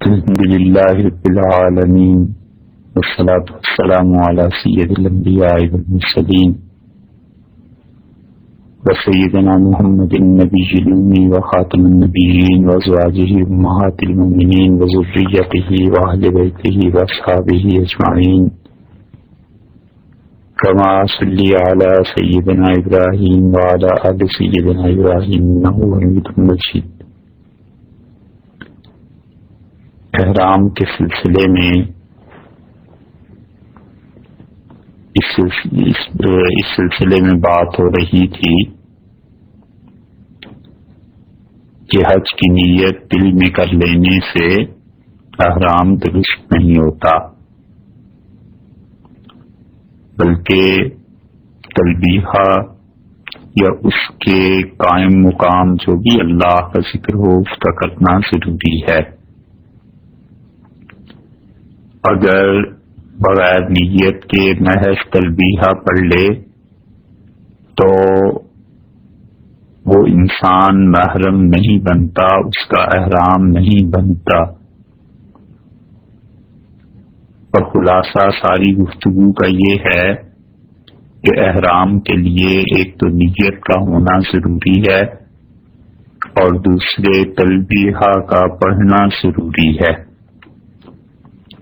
الحمد لله رب العالمين والصلاة والسلام على سيد الأنبياء والمرسلين وسيدنا محمد النبي الأمي وخاتم النبيين وأزواجه أمهات المؤمنين وذريته وأهل بيته وأصحابه أجمعين كما صلي على سيدنا إبراهيم وعلى آل سيدنا إبراهيم إنه حميد مجيد۔ احرام کے سلسلے میں اس سلسلے میں بات ہو رہی تھی کہ حج کی نیت دل میں کر لینے سے احرام درست نہیں ہوتا، بلکہ تلبیہ یا اس کے قائم مقام جو بھی اللہ کا ذکر ہو اس کا کرنا ضروری ہے۔ اگر بغیر نیت کے محض تلبیہ پڑھ لے تو وہ انسان محرم نہیں بنتا، اس کا احرام نہیں بنتا۔ اور خلاصہ ساری گفتگو کا یہ ہے کہ احرام کے لیے ایک تو نیت کا ہونا ضروری ہے اور دوسرے تلبیہ کا پڑھنا ضروری ہے،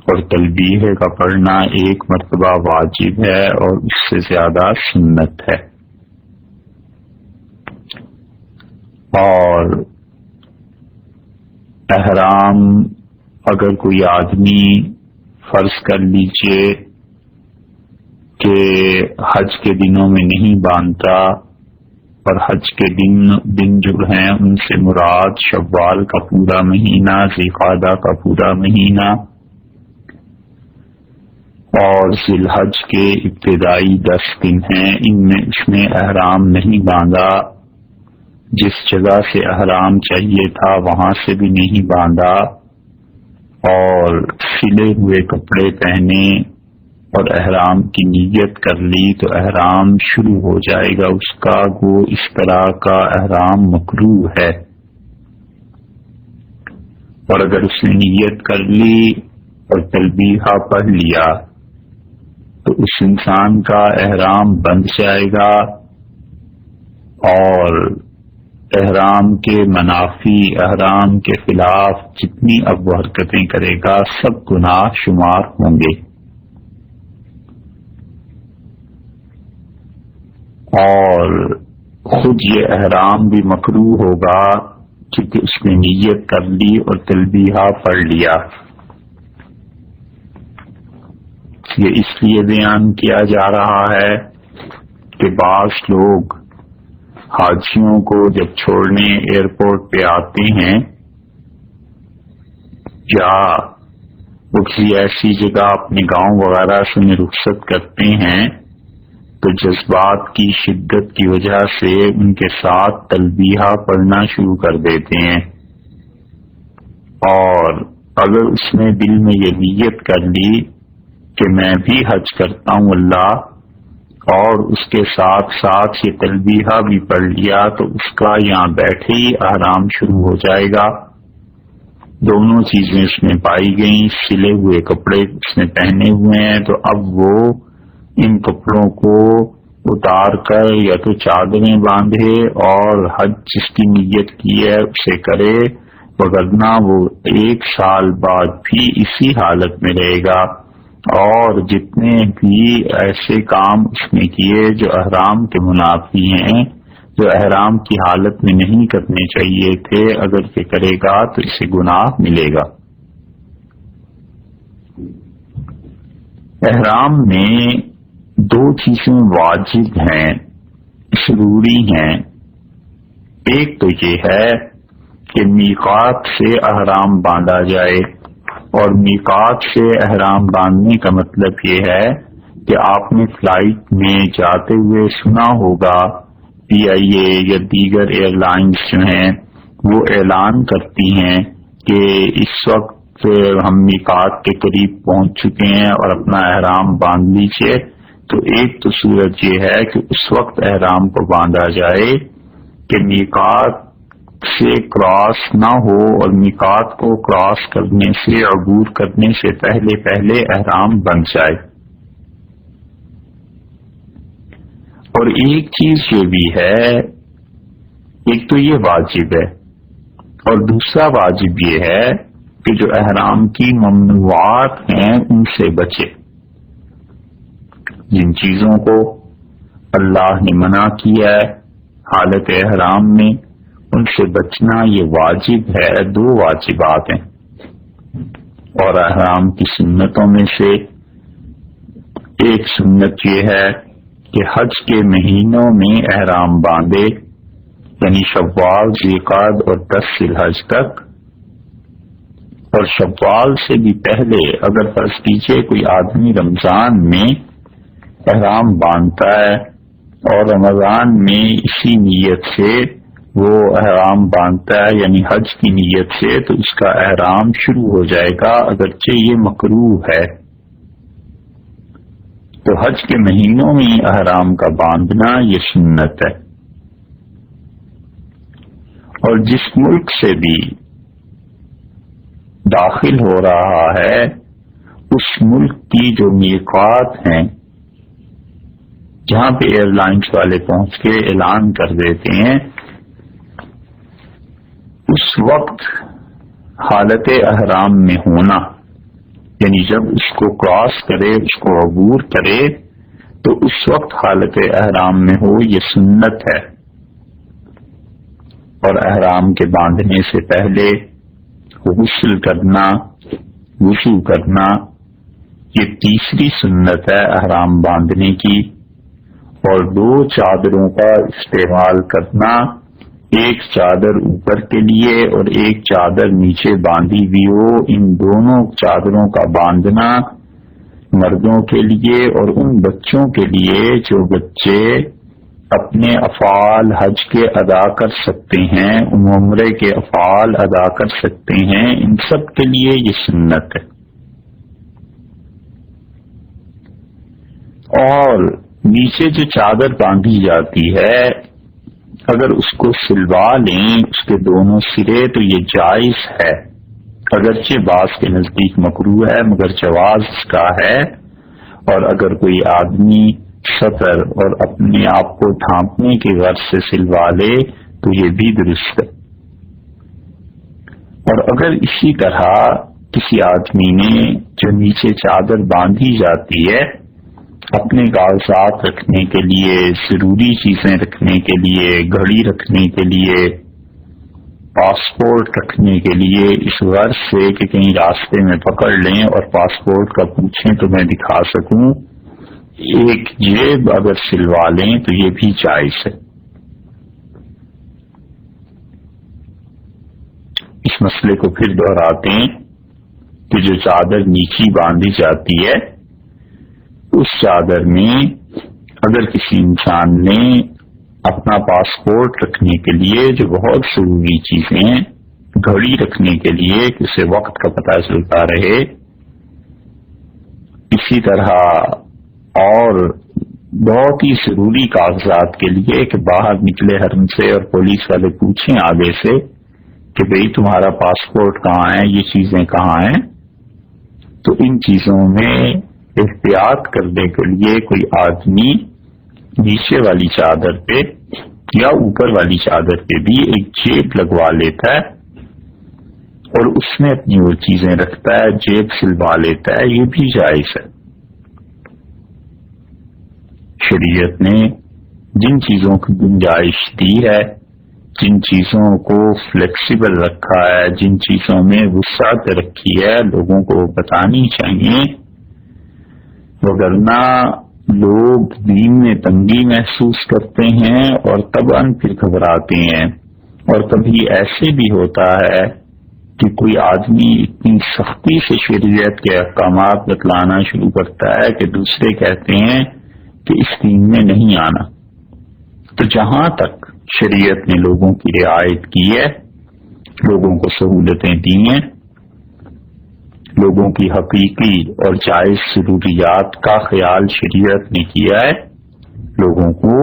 اور تلبیہ کا پڑھنا ایک مرتبہ واجب ہے اور اس سے زیادہ سنت ہے۔ اور احرام اگر کوئی آدمی فرض کر لیجئے کہ حج کے دنوں میں نہیں باندھتا، اور حج کے دن جو ہیں ان سے مراد شوال کا پورا مہینہ، ذی القعدہ کا پورا مہینہ اور ذی الحج کے ابتدائی 10 دن ہیں، ان میں اس نے احرام نہیں باندھا، جس جگہ سے احرام چاہیے تھا وہاں سے بھی نہیں باندھا، اور سلے ہوئے کپڑے پہنے اور احرام کی نیت کر لی تو احرام شروع ہو جائے گا اس کا، وہ اس طرح کا احرام مکروہ ہے۔ اور اگر اس نے نیت کر لی اور تلبیہ پڑھ لیا تو اس انسان کا احرام بند جائے گا، اور احرام کے منافی، احرام کے خلاف جتنی اب وہ حرکتیں کرے گا سب گناہ شمار ہوں گے، اور خود یہ احرام بھی مکروہ ہوگا کیونکہ اس نے نیت کر لی اور تلبیہ پڑھ لیا۔ یہ اس لیے بیان کیا جا رہا ہے کہ بعض لوگ حاجیوں کو جب چھوڑنے ایئرپورٹ پہ آتے ہیں یا وہ کسی ایسی جگہ اپنے گاؤں وغیرہ سے رخصت کرتے ہیں تو جذبات کی شدت کی وجہ سے ان کے ساتھ تلبیہ پڑھنا شروع کر دیتے ہیں، اور اگر اس نے دل میں یہ نیت کر لی کہ میں بھی حج کرتا ہوں اللہ، اور اس کے ساتھ ساتھ یہ تلبیہ بھی پڑھ لیا تو اس کا یہاں بیٹھے ہی احرام شروع ہو جائے گا۔ دونوں چیزیں اس میں پائی گئیں، سلے ہوئے کپڑے اس نے پہنے ہوئے ہیں تو اب وہ ان کپڑوں کو اتار کر یا تو چادریں باندھے اور حج جس کی نیت کی ہے اسے کرے، وگرنہ وہ 1 سال بعد بھی اسی حالت میں رہے گا، اور جتنے بھی ایسے کام اس نے کیے جو احرام کے منافی ہیں، جو احرام کی حالت میں نہیں کرنے چاہیے تھے، اگر یہ کرے گا تو اسے گناہ ملے گا۔ احرام میں 2 چیزیں واجب ہیں، ضروری ہیں۔ ایک تو یہ ہے کہ میقات سے احرام باندھا جائے، اور میقات سے احرام باندھنے کا مطلب یہ ہے کہ آپ نے فلائٹ میں جاتے ہوئے سنا ہوگا پی آئی اے یا دیگر ایئر لائنز جو ہیں وہ اعلان کرتی ہیں کہ اس وقت ہم میقات کے قریب پہنچ چکے ہیں اور اپنا احرام باندھ لیجیے۔ تو ایک تو صورت یہ ہے کہ اس وقت احرام کو باندھا جائے کہ میقات سے کراس نہ ہو اور میقات کو کراس کرنے سے عبور کرنے سے پہلے پہلے احرام بن جائے۔ اور ایک چیز یہ بھی ہے، ایک تو یہ واجب ہے اور دوسرا واجب یہ ہے کہ جو احرام کی ممنوعات ہیں ان سے بچے۔ جن چیزوں کو اللہ نے منع کیا ہے حالت احرام میں ان سے بچنا یہ واجب ہے، دو واجبات ہیں۔ اور احرام کی سنتوں میں سے ایک سنت یہ ہے کہ حج کے مہینوں میں احرام باندھے، یعنی شوال، ذوالقعدہ اور 10 ذی الحج تک۔ اور شوال سے بھی پہلے اگر فرض کیجیے کوئی آدمی رمضان میں احرام باندھتا ہے اور رمضان میں اسی نیت سے وہ احرام باندھتا ہے یعنی حج کی نیت سے، تو اس کا احرام شروع ہو جائے گا اگرچہ یہ مکروہ ہے۔ تو حج کے مہینوں میں احرام کا باندھنا یہ سنت ہے۔ اور جس ملک سے بھی داخل ہو رہا ہے اس ملک کی جو میقات ہیں، جہاں پہ ایئر لائنس والے پہنچ کے اعلان کر دیتے ہیں، اس وقت حالت احرام میں ہونا، یعنی جب اس کو کراس کرے، اس کو عبور کرے تو اس وقت حالت احرام میں ہو، یہ سنت ہے۔ اور احرام کے باندھنے سے پہلے غسل کرنا، وضو کرنا، یہ تیسری سنت ہے احرام باندھنے کی۔ اور 2 چادروں کا استعمال کرنا، ایک چادر اوپر کے لیے اور ایک چادر نیچے باندھی ہوئی ہو، ان دونوں چادروں کا باندھنا مردوں کے لیے اور ان بچوں کے لیے جو بچے اپنے افعال حج کے ادا کر سکتے ہیں، عمرے کے افعال ادا کر سکتے ہیں، ان سب کے لیے یہ سنت ہے۔ اور نیچے جو چادر باندھی جاتی ہے اگر اس کو سلوا لیں اس کے دونوں سرے تو یہ جائز ہے، اگرچہ بعض کے نزدیک مکروہ ہے مگر جواز اس کا ہے۔ اور اگر کوئی آدمی سطر اور اپنے آپ کو ڈھانپنے کی غرض سے سلوا لے تو یہ بھی درست ہے۔ اور اگر اسی طرح کسی آدمی نے جو نیچے چادر باندھی جاتی ہے اپنے کاغذات رکھنے کے لیے، ضروری چیزیں رکھنے کے لیے، گھڑی رکھنے کے لیے، پاسپورٹ رکھنے کے لیے، اس غرض سے کہ کہیں راستے میں پکڑ لیں اور پاسپورٹ کا پوچھیں تو میں دکھا سکوں، ایک جیب اگر سلوا لیں تو یہ بھی جائز ہے۔ اس مسئلے کو پھر دہراتے ہیں کہ جو چادر نیچی باندھی جاتی ہے اس چادر میں اگر کسی انسان نے اپنا پاسپورٹ رکھنے کے لیے جو بہت ضروری چیزیں، گھڑی رکھنے کے لیے کہ اسے وقت کا پتہ چلتا رہے، اسی طرح اور بہت ہی ضروری کاغذات کے لیے کہ باہر نکلے حرم سے اور پولیس والے پوچھیں آگے سے کہ بھئی تمہارا پاسپورٹ کہاں ہے، یہ چیزیں کہاں ہیں، تو ان چیزوں میں احتیاط کرنے کے لیے کوئی آدمی نیچے والی چادر پہ یا اوپر والی چادر پہ بھی ایک جیب لگوا لیتا ہے اور اس میں اپنی وہ چیزیں رکھتا ہے، جیب سلوا لیتا ہے، یہ بھی جائز ہے۔ شریعت نے جن چیزوں کی گنجائش دی ہے، جن چیزوں کو فلیکسیبل رکھا ہے، جن چیزوں میں وسعت رکھی ہے، لوگوں کو بتانی چاہیے، وگرنہ لوگ دین میں تنگی محسوس کرتے ہیں اور طبعاً پھر گھبراتے ہیں۔ اور کبھی ایسے بھی ہوتا ہے کہ کوئی آدمی اتنی سختی سے شریعت کے احکامات بتلانا شروع کرتا ہے کہ دوسرے کہتے ہیں کہ اس دین میں نہیں آنا۔ تو جہاں تک شریعت نے لوگوں کی رعایت کی ہے، لوگوں کو سہولتیں دی ہیں، لوگوں کی حقیقی اور جائز ضروریات کا خیال شریعت نے کیا ہے، لوگوں کو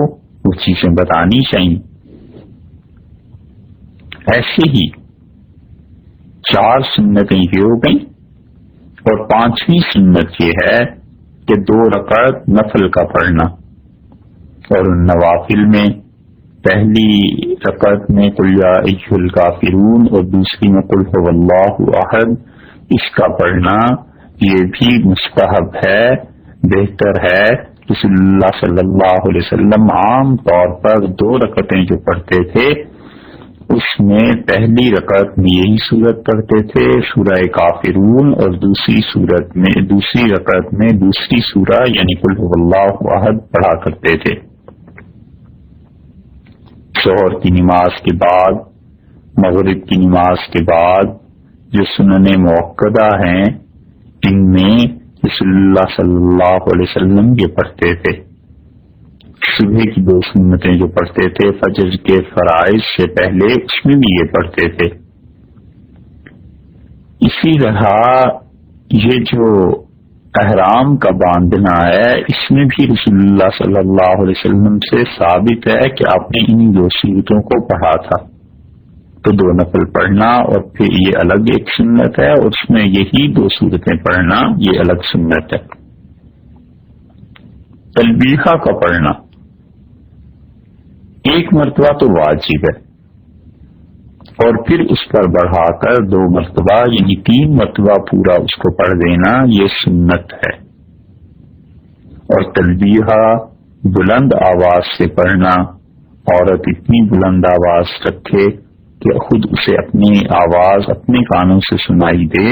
وہ چیزیں بتانی چاہیے۔ ایسے ہی 4 سنتیں یہ ہو گئیں، اور 5ویں سنت یہ ہے کہ 2 رکعت نفل کا پڑھنا، اور نوافل میں پہلی رکعت میں قل یا ایھا الکافرون اور دوسری میں قل ھو اللہ احد، اس کا پڑھنا یہ بھی مستحب ہے، بہتر ہے۔ رسول اللہ صلی اللہ علیہ وسلم عام طور پر 2 رکعتیں جو پڑھتے تھے اس میں پہلی رکعت میں یہی سورت پڑھتے تھے، سورہ کافرون، اور دوسری رکعت میں دوسری سورہ یعنی قل ھو اللہ احد پڑھا کرتے تھے۔ ظہر کی نماز کے بعد، مغرب کی نماز کے بعد جو سنن مؤکدہ ہیں ان میں رسول اللہ صلی اللہ علیہ وسلم یہ پڑھتے تھے۔ صبح کی 2 سنتیں جو پڑھتے تھے فجر کے فرائض سے پہلے، اس میں بھی یہ پڑھتے تھے۔ اسی طرح یہ جو احرام کا باندھنا ہے اس میں بھی رسول اللہ صلی اللہ علیہ وسلم سے ثابت ہے کہ آپ نے انہی 2 سورتوں کو پڑھا تھا، تو 2 نفل پڑھنا اور پھر یہ الگ ایک سنت ہے، اور اس میں یہی 2 سورتیں پڑھنا یہ الگ سنت ہے۔ تلبیہ کا پڑھنا 1 مرتبہ تو واجب ہے، اور پھر اس پر بڑھا کر 2 مرتبہ یعنی 3 مرتبہ پورا اس کو پڑھ دینا یہ سنت ہے۔ اور تلبیہ بلند آواز سے پڑھنا، عورت اتنی بلند آواز رکھے کہ خود اسے اپنی آواز اپنے کانوں سے سنائی دے،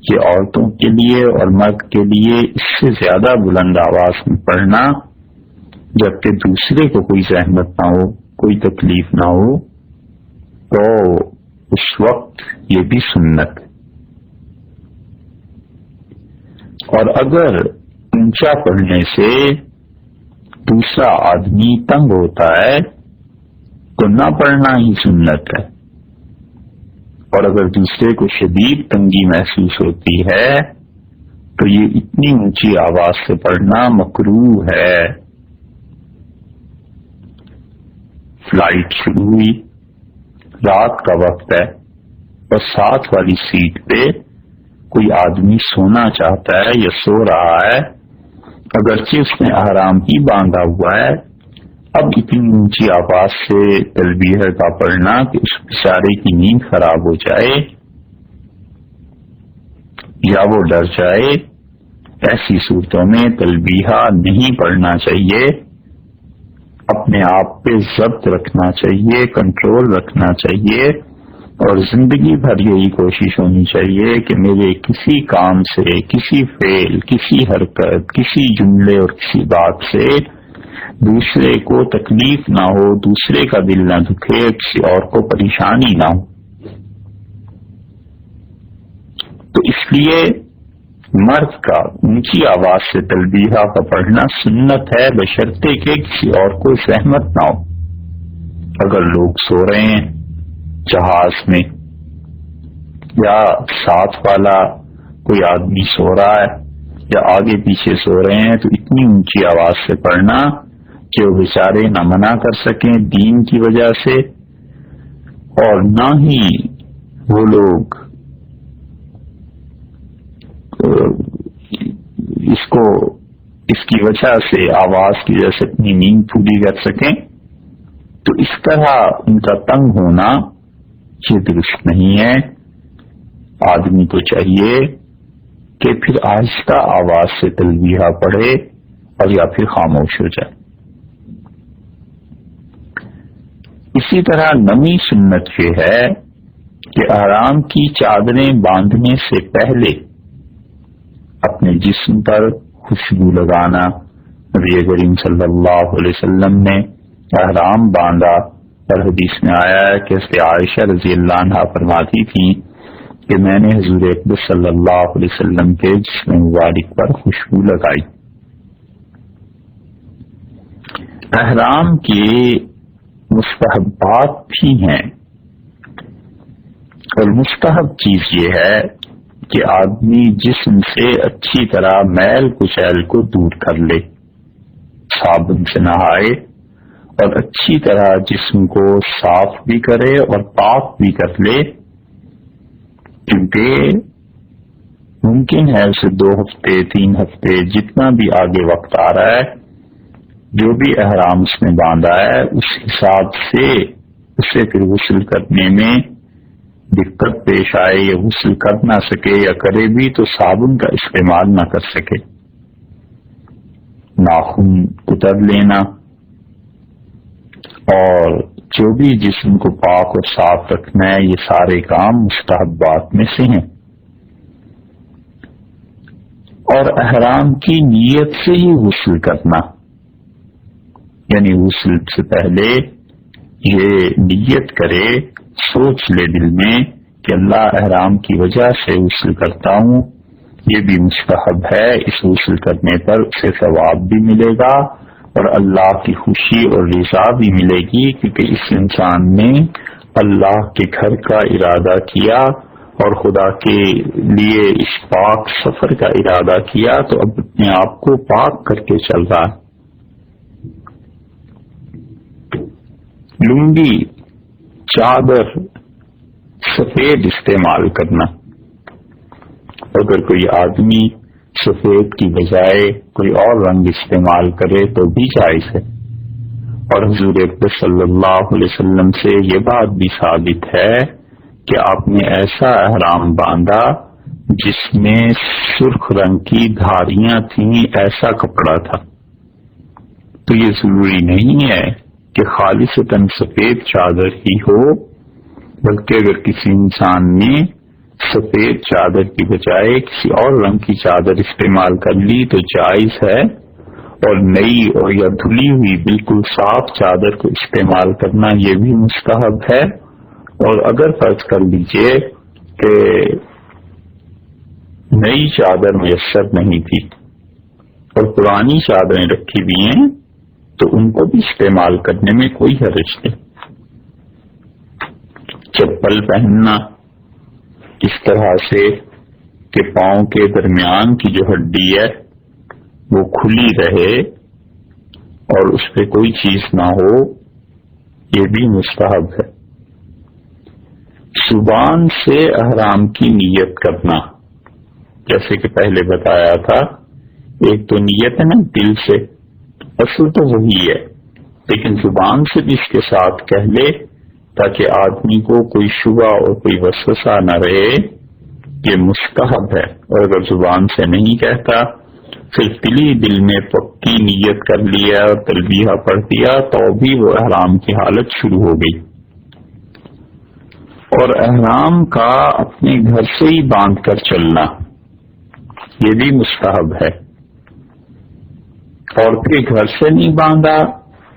یہ عورتوں کے لیے اور مرد کے لیے اس سے زیادہ بلند آواز میں پڑھنا، جبکہ دوسرے کو کوئی زحمت نہ ہو، کوئی تکلیف نہ ہو، تو اس وقت یہ بھی سنت ہے۔ اور اگر اونچا پڑھنے سے دوسرا آدمی تنگ ہوتا ہے تو نہ پڑھنا ہی سنت ہے، اور اگر دوسرے کو شدید تنگی محسوس ہوتی ہے تو یہ اتنی اونچی آواز سے پڑھنا مکروہ ہے۔ فلائٹ شروع ہوئی، رات کا وقت ہے، اور ساتھ والی سیٹ پہ کوئی آدمی سونا چاہتا ہے یا سو رہا ہے، اگرچہ اس نے احرام ہی باندھا ہوا ہے، اب اتنی اونچی آواز سے تلبیہ کا پڑھنا کہ اس بیچارے کی نیند خراب ہو جائے یا وہ ڈر جائے، ایسی صورتوں میں تلبیہ نہیں پڑھنا چاہیے۔ اپنے آپ پہ ضبط رکھنا چاہیے، کنٹرول رکھنا چاہیے، اور زندگی بھر یہی کوشش ہونی چاہیے کہ میرے کسی کام سے، کسی فعل، کسی حرکت، کسی جملے اور کسی بات سے دوسرے کو تکلیف نہ ہو، دوسرے کا دل نہ دکھے، کسی اور کو پریشانی نہ ہو۔ تو اس لیے مرد کا اونچی آواز سے تلبیہ کا پڑھنا سنت ہے، بشرطے کہ کسی اور کو زحمت نہ ہو۔ اگر لوگ سو رہے ہیں جہاز میں یا ساتھ والا کوئی آدمی سو رہا ہے یا آگے پیچھے سو رہے ہیں تو اتنی اونچی آواز سے پڑھنا کہ وہ بیچارے نہ منع کر سکیں دین کی وجہ سے، اور نہ ہی وہ لوگ اس کی وجہ سے آواز کی وجہ سے اپنی نیند پوری کر سکیں، تو اس طرح ان کا تنگ ہونا یہ درست نہیں ہے۔ آدمی کو چاہیے کہ پھر آہستہ آواز سے تلبیہ پڑھے اور یا پھر خاموش ہو جائے۔ اسی طرح نویں سنت یہ ہے کہ احرام کی چادریں باندھنے سے پہلے اپنے جسم پر خوشبو لگانا۔ نبی کریم صلی اللہ علیہ وسلم نے احرام باندھا، اور حدیث میں آیا ہے کہ حضرت عائشہ رضی اللہ عنہا فرماتی تھی کہ میں نے حضور اقدس صلی اللہ علیہ وسلم کے جسم مبارک پر خوشبو لگائی۔ احرام کے مستحبات بھی ہیں، اور مستحب چیز یہ ہے کہ آدمی جسم سے اچھی طرح میل کچیل کو دور کر لے، صابن سے نہائے اور اچھی طرح جسم کو صاف بھی کرے اور پاک بھی کر لے، کیونکہ ممکن ہے اسے 2 ہفتے 3 ہفتے جتنا بھی آگے وقت آ رہا ہے، جو بھی احرام اس نے باندھا ہے اس حساب سے اسے پھر غسل کرنے میں دقت پیش آئے، یا غسل کر نہ سکے، یا کرے بھی تو صابن کا استعمال نہ کر سکے۔ ناخن اتر لینا اور جو بھی جسم کو پاک اور صاف رکھنا ہے، یہ سارے کام مستحبات میں سے ہیں۔ اور احرام کی نیت سے ہی غسل کرنا، یعنی غسل سے پہلے یہ نیت کرے، سوچ لے دل میں کہ اللہ احرام کی وجہ سے غسل کرتا ہوں، یہ بھی مستحب ہے، اس غسل کرنے پر اسے ثواب بھی ملے گا اور اللہ کی خوشی اور رضا بھی ملے گی، کیونکہ اس انسان نے اللہ کے گھر کا ارادہ کیا اور خدا کے لیے اس پاک سفر کا ارادہ کیا، تو اب اپنے آپ کو پاک کر کے چل رہا ہے۔ لنگی، چادر سفید استعمال کرنا، اگر کوئی آدمی سفید کی بجائے کوئی اور رنگ استعمال کرے تو بھی جائز ہے، اور حضور اکرم صلی اللہ علیہ وسلم سے یہ بات بھی ثابت ہے کہ آپ نے ایسا احرام باندھا جس میں سرخ رنگ کی دھاریاں تھیں، ایسا کپڑا تھا۔ تو یہ ضروری نہیں ہے کہ خالصتاً سفید چادر ہی ہو، بلکہ اگر کسی انسان نے سفید چادر کی بجائے کسی اور رنگ کی چادر استعمال کر لی تو جائز ہے، اور نئی اور یا دھلی ہوئی بالکل صاف چادر کو استعمال کرنا یہ بھی مستحب ہے۔ اور اگر فرض کر لیجئے کہ نئی چادر میسر نہیں تھی اور پرانی چادریں رکھی ہوئی ہیں تو ان کو بھی استعمال کرنے میں کوئی حرج نہیں۔ چپل پہننا اس طرح سے کہ پاؤں کے درمیان کی جو ہڈی ہے وہ کھلی رہے اور اس پہ کوئی چیز نہ ہو، یہ بھی مستحب ہے۔ زبان سے احرام کی نیت کرنا، جیسے کہ پہلے بتایا تھا، ایک تو نیت ہے نا دل سے، اصل تو وہی ہے، لیکن زبان سے بھی اس کے ساتھ کہہ لے تاکہ آدمی کو کوئی شبہ اور کوئی وسوسہ نہ رہے، یہ مستحب ہے۔ اور اگر زبان سے نہیں کہتا، صرف دل میں پکی نیت کر لیا اور تلبیہ پڑھ دیا تو بھی وہ احرام کی حالت شروع ہو گئی۔ اور احرام کا اپنے گھر سے ہی باندھ کر چلنا یہ بھی مستحب ہے، اور پھر گھر سے نہیں باندھا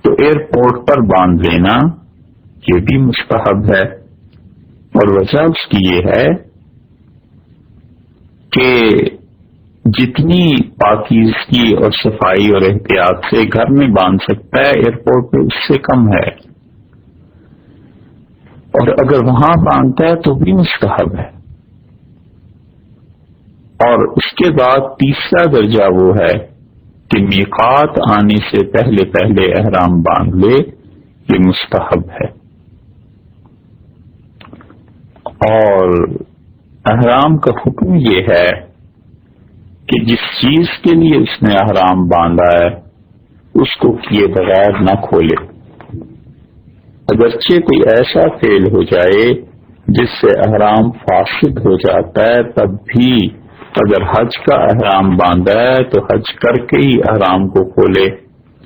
تو ایئرپورٹ پر باندھ لینا یہ بھی مستحب ہے، اور وجہ اس کی یہ ہے کہ جتنی پاکیزگی اور صفائی اور احتیاط سے گھر میں باندھ سکتا ہے ایئرپورٹ پہ اس سے کم ہے، اور اگر وہاں باندھتا ہے تو بھی مستحب ہے۔ اور اس کے بعد تیسرا درجہ وہ ہے کہ میقات آنے سے پہلے پہلے احرام باندھ لے، یہ مستحب ہے۔ اور احرام کا حکم یہ ہے کہ جس چیز کے لیے اس نے احرام باندھا ہے اس کو کیے بغیر نہ کھولے، اگرچہ کوئی ایسا فعل ہو جائے جس سے احرام فاسد ہو جاتا ہے، تب بھی اگر حج کا احرام باندھا ہے تو حج کر کے ہی احرام کو کھولے،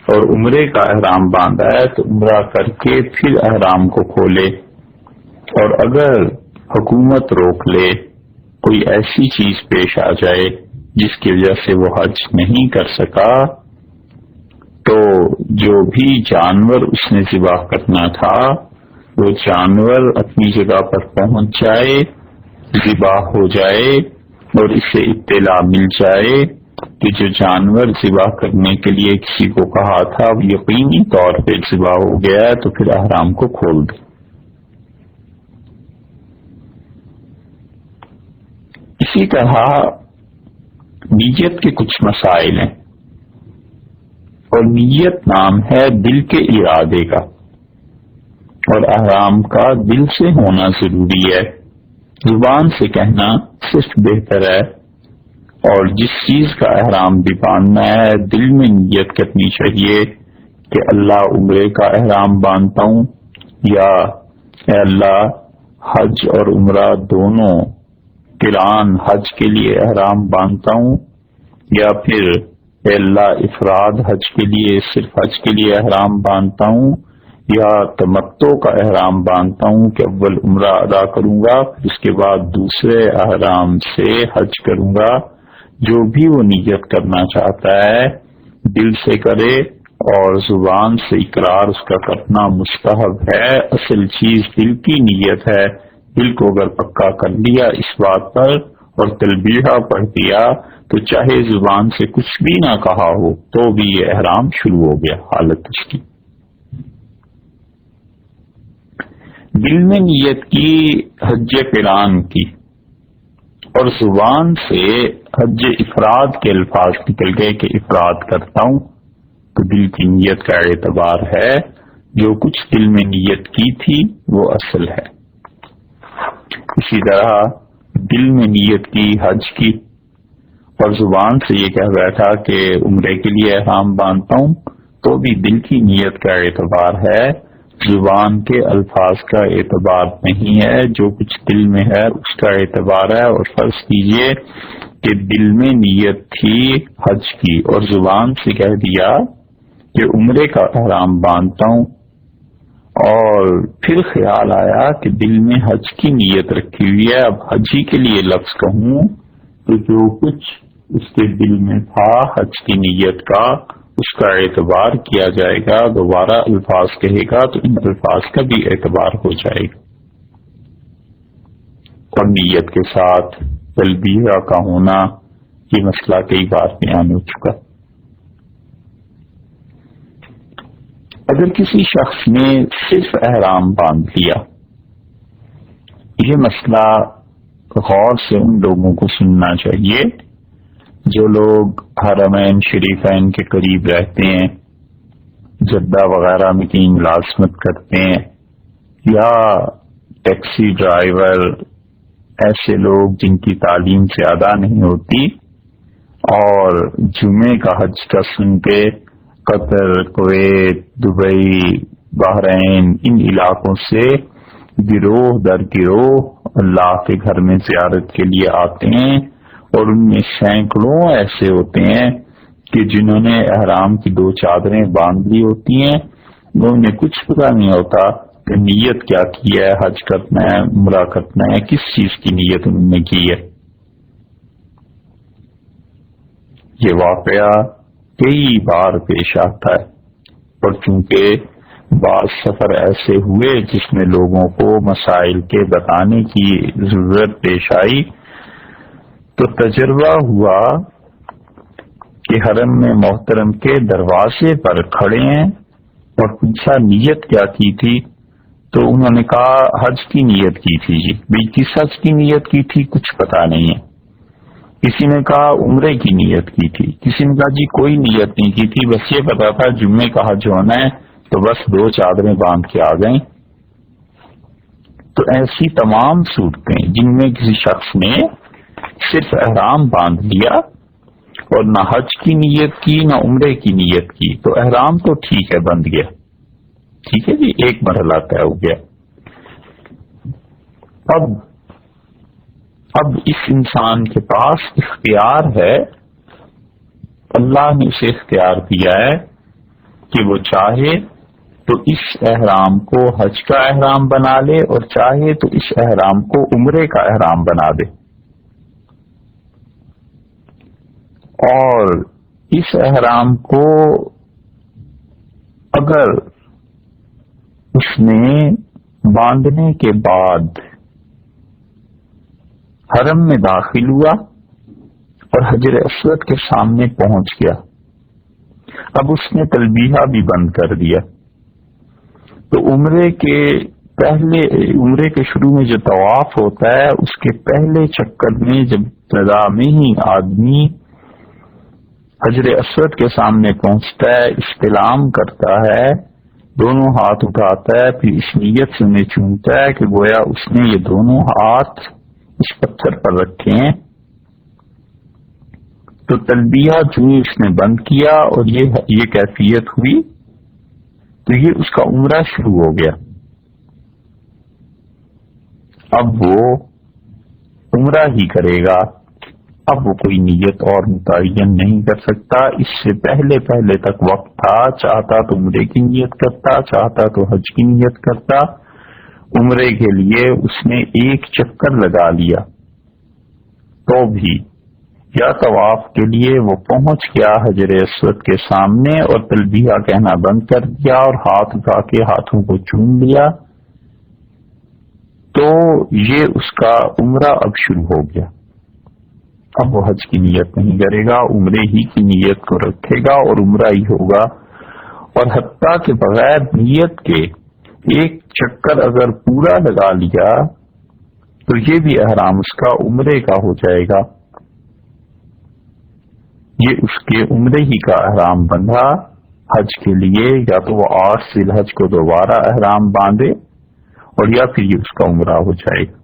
اور عمرے کا احرام باندھا ہے تو عمرہ کر کے پھر احرام کو کھولے۔ اور اگر حکومت روک لے، کوئی ایسی چیز پیش آ جائے جس کی وجہ سے وہ حج نہیں کر سکا، تو جو بھی جانور اس نے ذبح کرنا تھا وہ جانور اپنی جگہ پر پہنچ جائے، ذبح ہو جائے، اور اسے اطلاع مل جائے کہ جو جانور ذبح کرنے کے لیے کسی کو کہا تھا وہ یقینی طور پہ ذبح ہو گیا ہے، تو پھر احرام کو کھول دے۔ اسی طرح نیت کے کچھ مسائل ہیں۔ اور نیت نام ہے دل کے ارادے کا، اور احرام کا دل سے ہونا ضروری ہے، زبان سے کہنا صرف بہتر ہے، اور جس چیز کا احرام بھی باندھنا ہے دل میں نیت کرنی چاہیے کہ اللہ عمرے کا احرام باندھتا ہوں، یا اے اللہ حج اور عمرہ دونوں قران حج کے لیے احرام باندھتا ہوں، یا پھر اے اللہ افراد حج کے لیے صرف حج کے لیے احرام باندھتا ہوں، یا تمتع کا احرام باندھتا ہوں کہ اول عمرہ ادا کروں گا پھر اس کے بعد دوسرے احرام سے حج کروں گا۔ جو بھی وہ نیت کرنا چاہتا ہے دل سے کرے، اور زبان سے اقرار اس کا کرنا مستحب ہے، اصل چیز دل کی نیت ہے۔ دل کو اگر پکا کر لیا اس بات پر اور تلبیہ پڑھ دیا تو چاہے زبان سے کچھ بھی نہ کہا ہو تو بھی یہ احرام شروع ہو گیا حالت اس کی۔ دل میں نیت کی حج قران کی اور زبان سے حج افراد کے الفاظ نکل گئے کہ افراد کرتا ہوں، تو دل کی نیت کا اعتبار ہے، جو کچھ دل میں نیت کی تھی وہ اصل ہے۔ اسی طرح دل میں نیت کی حج کی اور زبان سے یہ کہہ بیٹھا کہ عمرے کے لیے احرام باندھتا ہوں، تو بھی دل کی نیت کا اعتبار ہے، زبان کے الفاظ کا اعتبار نہیں ہے، جو کچھ دل میں ہے اس کا اعتبار ہے۔ اور فرض کیجئے کہ دل میں نیت تھی حج کی اور زبان سے کہہ دیا کہ عمرے کا احرام باندھتا ہوں، اور پھر خیال آیا کہ دل میں حج کی نیت رکھی ہوئی ہے، اب حجی کے لیے لفظ کہوں تو جو کچھ اس کے دل میں تھا حج کی نیت کا اس کا اعتبار کیا جائے گا، دوبارہ الفاظ کہے گا تو ان الفاظ کا بھی اعتبار ہو جائے گا۔ اور نیت کے ساتھ تلبیہ کا ہونا یہ مسئلہ کئی بار بیان ہو چکا۔ اگر کسی شخص نے صرف احرام باندھ لیا، یہ مسئلہ غور سے ان لوگوں کو سننا چاہیے جو لوگ حرمین شریفین کے قریب رہتے ہیں، جدہ وغیرہ میں کہیں ملازمت کرتے ہیں، یا ٹیکسی ڈرائیور، ایسے لوگ جن کی تعلیم زیادہ نہیں ہوتی اور جمعے کا حج کا سن کے قطر، کویت، دبئی، بحرین ان علاقوں سے گروہ در گروہ اللہ کے گھر میں زیارت کے لیے آتے ہیں، اور ان میں سینکڑوں ایسے ہوتے ہیں کہ جنہوں نے احرام کی 2 چادریں باندھ لی ہوتی ہیں، انہیں کچھ پتہ نہیں ہوتا کہ نیت کیا کی ہے، حج کرنا ہے، عمرہ کرنا ہے، کس چیز کی نیت انہوں نے کی ہے۔ یہ واقعہ کئی بار پیش آتا ہے، اور چونکہ بعض سفر ایسے ہوئے جس میں لوگوں کو مسائل کے بتانے کی ضرورت پیش آئی، تو تجربہ ہوا کہ حرم میں محترم کے دروازے پر کھڑے ہیں اور پوچھا نیت کیا کی تھی، تو انہوں نے کہا حج کی نیت کی تھی جی۔ بھئی کس حج کی نیت کی تھی کچھ پتا نہیں ہے۔ کسی نے کہا عمرے کی نیت کی تھی، کسی نے کہا جی کوئی نیت نہیں کی تھی، بس یہ پتا تھا جمعے کا حج ہونا ہے تو بس 2 چادریں باندھ کے آ گئیں۔ تو ایسی تمام صورتیں جن میں کسی شخص نے صرف احرام باندھ لیا اور نہ حج کی نیت کی نہ عمرے کی نیت کی، تو احرام تو ٹھیک ہے بند گیا، ٹھیک ہے جی، ایک مرحلہ طے ہو گیا۔ اب اس انسان کے پاس اختیار ہے، اللہ نے اسے اختیار دیا ہے کہ وہ چاہے تو اس احرام کو حج کا احرام بنا لے اور چاہے تو اس احرام کو عمرے کا احرام بنا دے، اور اس احرام کو اگر اس نے باندھنے کے بعد حرم میں داخل ہوا اور حجر اسود کے سامنے پہنچ گیا، اب اس نے تلبیہ بھی بند کر دیا، تو عمرے کے شروع میں جو طواف ہوتا ہے اس کے پہلے چکر میں جب ابتدا میں ہی آدمی حجر اسود کے سامنے پہنچتا ہے، استلام کرتا ہے، دونوں ہاتھ اٹھاتا ہے، پھر اس نیت سے انہیں چومتا ہے کہ گویا اس نے یہ دونوں ہاتھ اس پتھر پر رکھے ہیں۔ تو تلبیہ جو اس نے بند کیا اور یہ کیفیت ہوئی تو یہ اس کا عمرہ شروع ہو گیا۔ اب وہ عمرہ ہی کرے گا، اب وہ کوئی نیت اور متعین نہیں کر سکتا۔ اس سے پہلے تک وقت تھا، چاہتا تو عمرے کی نیت کرتا، چاہتا تو حج کی نیت کرتا۔ عمرے کے لیے اس نے ایک چکر لگا لیا تو بھی، یا طواف کے لیے وہ پہنچ گیا حجر اسود کے سامنے اور تلبیہ کہنا بند کر دیا اور ہاتھ اٹھا کے ہاتھوں کو چوم لیا، تو یہ اس کا عمرہ اب شروع ہو گیا۔ اب وہ حج کی نیت نہیں کرے گا، عمرے ہی کی نیت کو رکھے گا اور عمرہ ہی ہوگا۔ اور حتیٰ کہ بغیر نیت کے ایک چکر اگر پورا لگا لیا تو یہ بھی احرام اس کا عمرے کا ہو جائے گا، یہ اس کے عمرے ہی کا احرام بندھا حج کے لیے۔ یا تو وہ 8 ذی الحج کو دوبارہ احرام باندھے اور یا پھر یہ اس کا عمرہ ہو جائے گا۔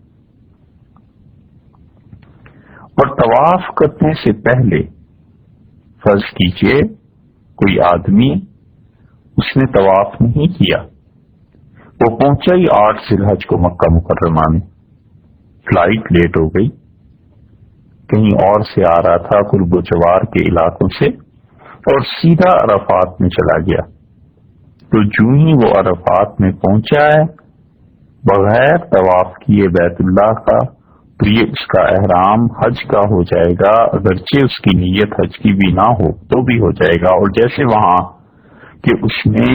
اور طواف کرنے سے پہلے فرض کیجئے کوئی آدمی اس نے طواف نہیں کیا، وہ پہنچا ہی 8 ذی الحج کو مکہ مکرمہ میں، فلائٹ لیٹ ہو گئی، کہیں اور سے آ رہا تھا قرب و جوار کے علاقوں سے، اور سیدھا عرفات میں چلا گیا۔ تو جو ہی وہ عرفات میں پہنچا ہے بغیر طواف کیے بیت اللہ کا، تو یہ اس کا احرام حج کا ہو جائے گا، اگرچہ اس کی نیت حج کی بھی نہ ہو تو بھی ہو جائے گا۔ اور جیسے وہاں کہ اس نے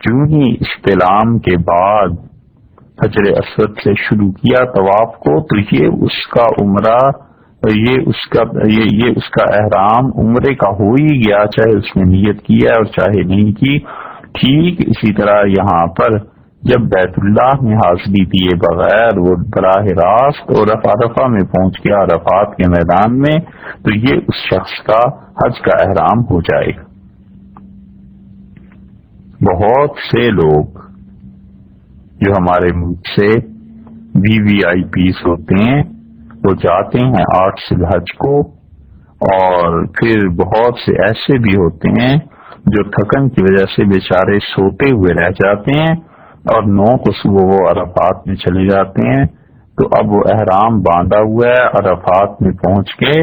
جو ہی استلام کے بعد حجر اسود سے شروع کیا طواف کو، تو یہ اس کا عمرہ، یہ اس کا احرام عمرے کا ہو ہی گیا، چاہے اس نے نیت کیا اور چاہے نہیں کی۔ ٹھیک اسی طرح یہاں پر جب بیت اللہ میں حاضری دیے بغیر وہ براہ راست اور عرفہ میں پہنچ گیا، عرفات کے میدان میں، تو یہ اس شخص کا حج کا احرام ہو جائے گا۔ بہت سے لوگ جو ہمارے ملک سے VVIPs ہوتے ہیں وہ جاتے ہیں 8 ذی الحج کو، اور پھر بہت سے ایسے بھی ہوتے ہیں جو تھکن کی وجہ سے بیچارے سوتے ہوئے رہ جاتے ہیں اور 9 کو صبح وہ عرفات میں چلے جاتے ہیں۔ تو اب وہ احرام باندھا ہوا ہے، عرفات میں پہنچ کے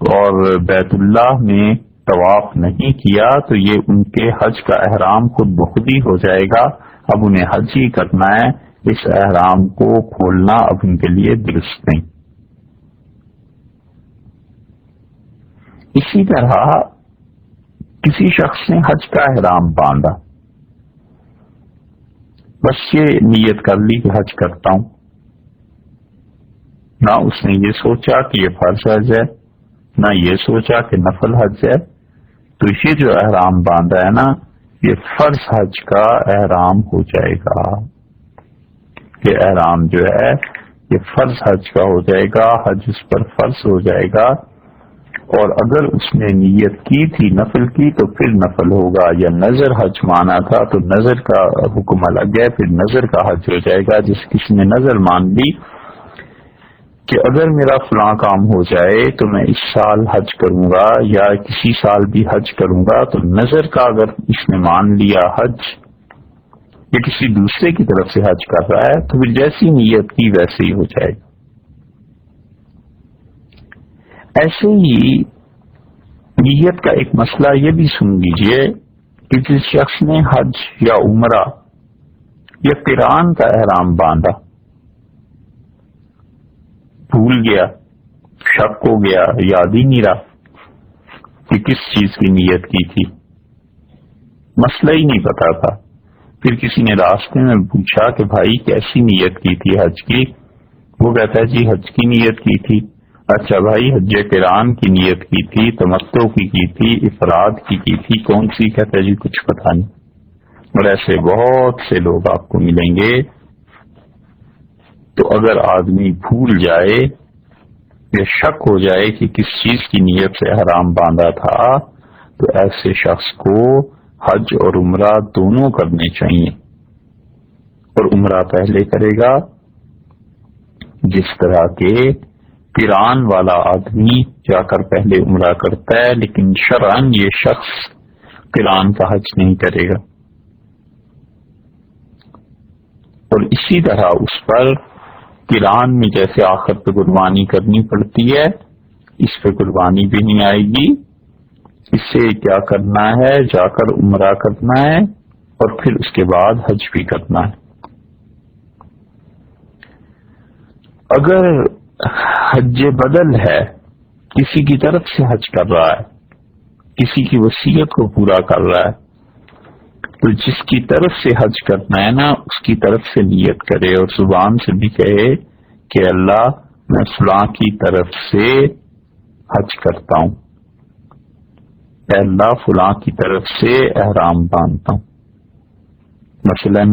اور بیت اللہ میں طواف نہیں کیا، تو یہ ان کے حج کا احرام خود بخود ہی ہو جائے گا۔ اب انہیں حج ہی کرنا ہے، اس احرام کو کھولنا اب ان کے لیے درست نہیں۔ اسی طرح کسی شخص نے حج کا احرام باندھا، بس یہ نیت کر لی کہ حج کرتا ہوں، نہ اس نے یہ سوچا کہ یہ فرض حج ہے، نہ یہ سوچا کہ نفل حج ہے، تو یہ جو احرام باندھا ہے نا، یہ فرض حج کا احرام ہو جائے گا۔ یہ احرام جو ہے یہ فرض حج کا ہو جائے گا، حج اس پر فرض ہو جائے گا۔ اور اگر اس نے نیت کی تھی نفل کی تو پھر نفل ہوگا، یا نظر حج مانا تھا تو نظر کا حکم الگ ہے، پھر نظر کا حج ہو جائے گا۔ جس کسی نے نظر مان لی کہ اگر میرا فلاں کام ہو جائے تو میں اس سال حج کروں گا یا کسی سال بھی حج کروں گا، تو نظر کا اگر اس نے مان لیا حج، یا کسی دوسرے کی طرف سے حج کر رہا ہے، تو پھر جیسی نیت کی ویسے ہی ہو جائے گا۔ ایسے ہی نیت کا ایک مسئلہ یہ بھی سن لیجئے کہ جس شخص نے حج یا عمرہ یا قران کا احرام باندھا، بھول گیا، شک ہو گیا، یاد ہی نہیں رہا کہ کس چیز کی نیت کی تھی، مسئلہ ہی نہیں پتا تھا، پھر کسی نے راستے میں پوچھا کہ بھائی کیسی نیت کی تھی حج کی؟ وہ کہتا ہے جی حج کی نیت کی تھی۔ اچھا بھائی حج قران کی نیت کی تھی، تمتع کی تھی، افراد کی تھی، کون سی؟ کہتا ہے جی کچھ پتہ نہیں۔ اور ایسے بہت سے لوگ آپ کو ملیں گے۔ تو اگر آدمی بھول جائے یا شک ہو جائے کہ کس چیز کی نیت سے احرام باندھا تھا، تو ایسے شخص کو حج اور عمرہ دونوں کرنے چاہیے، اور عمرہ پہلے کرے گا جس طرح کے قران والا آدمی جا کر پہلے عمرہ کرتا ہے، لیکن شرعاً یہ شخص قران کا حج نہیں کرے گا۔ اور اسی طرح اس پر قران میں جیسے آخر پہ قربانی کرنی پڑتی ہے، اس پہ قربانی بھی نہیں آئے گی۔ اس سے کیا کرنا ہے، جا کر عمرہ کرنا ہے اور پھر اس کے بعد حج بھی کرنا ہے۔ اگر حج بدل ہے، کسی کی طرف سے حج کر رہا ہے، کسی کی وصیت کو پورا کر رہا ہے، تو جس کی طرف سے حج کرنا ہے نا، اس کی طرف سے نیت کرے اور زبان سے بھی کہے کہ اللہ میں فلاں کی طرف سے حج کرتا ہوں، اے اللہ فلاں کی طرف سے احرام باندھتا ہوں۔ مثلا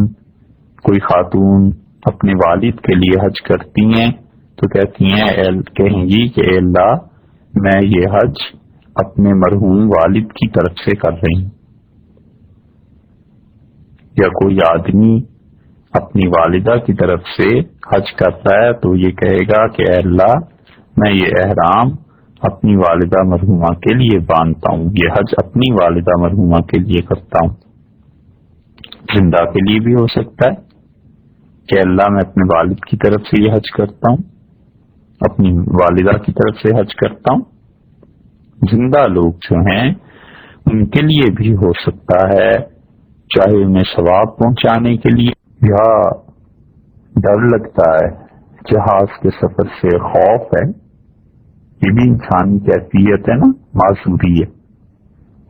کوئی خاتون اپنے والد کے لیے حج کرتی ہیں تو کہتی ہیں، کہیں گی کہ اے اللہ میں یہ حج اپنے مرحوم والد کی طرف سے کر رہی ہوں۔ یا کوئی آدمی اپنی والدہ کی طرف سے حج کرتا ہے تو یہ کہے گا کہ اے اللہ میں یہ احرام اپنی والدہ مرحومہ کے لیے باندھتا ہوں، یہ حج اپنی والدہ مرحومہ کے لیے کرتا ہوں۔ زندہ کے لیے بھی ہو سکتا ہے کہ اللہ میں اپنے والد کی طرف سے یہ حج کرتا ہوں، اپنی والدہ کی طرف سے حج کرتا ہوں۔ زندہ لوگ جو ہیں ان کے لیے بھی ہو سکتا ہے، چاہے انہیں ثواب پہنچانے کے لیے، یا ڈر لگتا ہے جہاز کے سفر سے، خوف ہے، یہ بھی انسانی کیفیت ہے نا، معذوری ہے،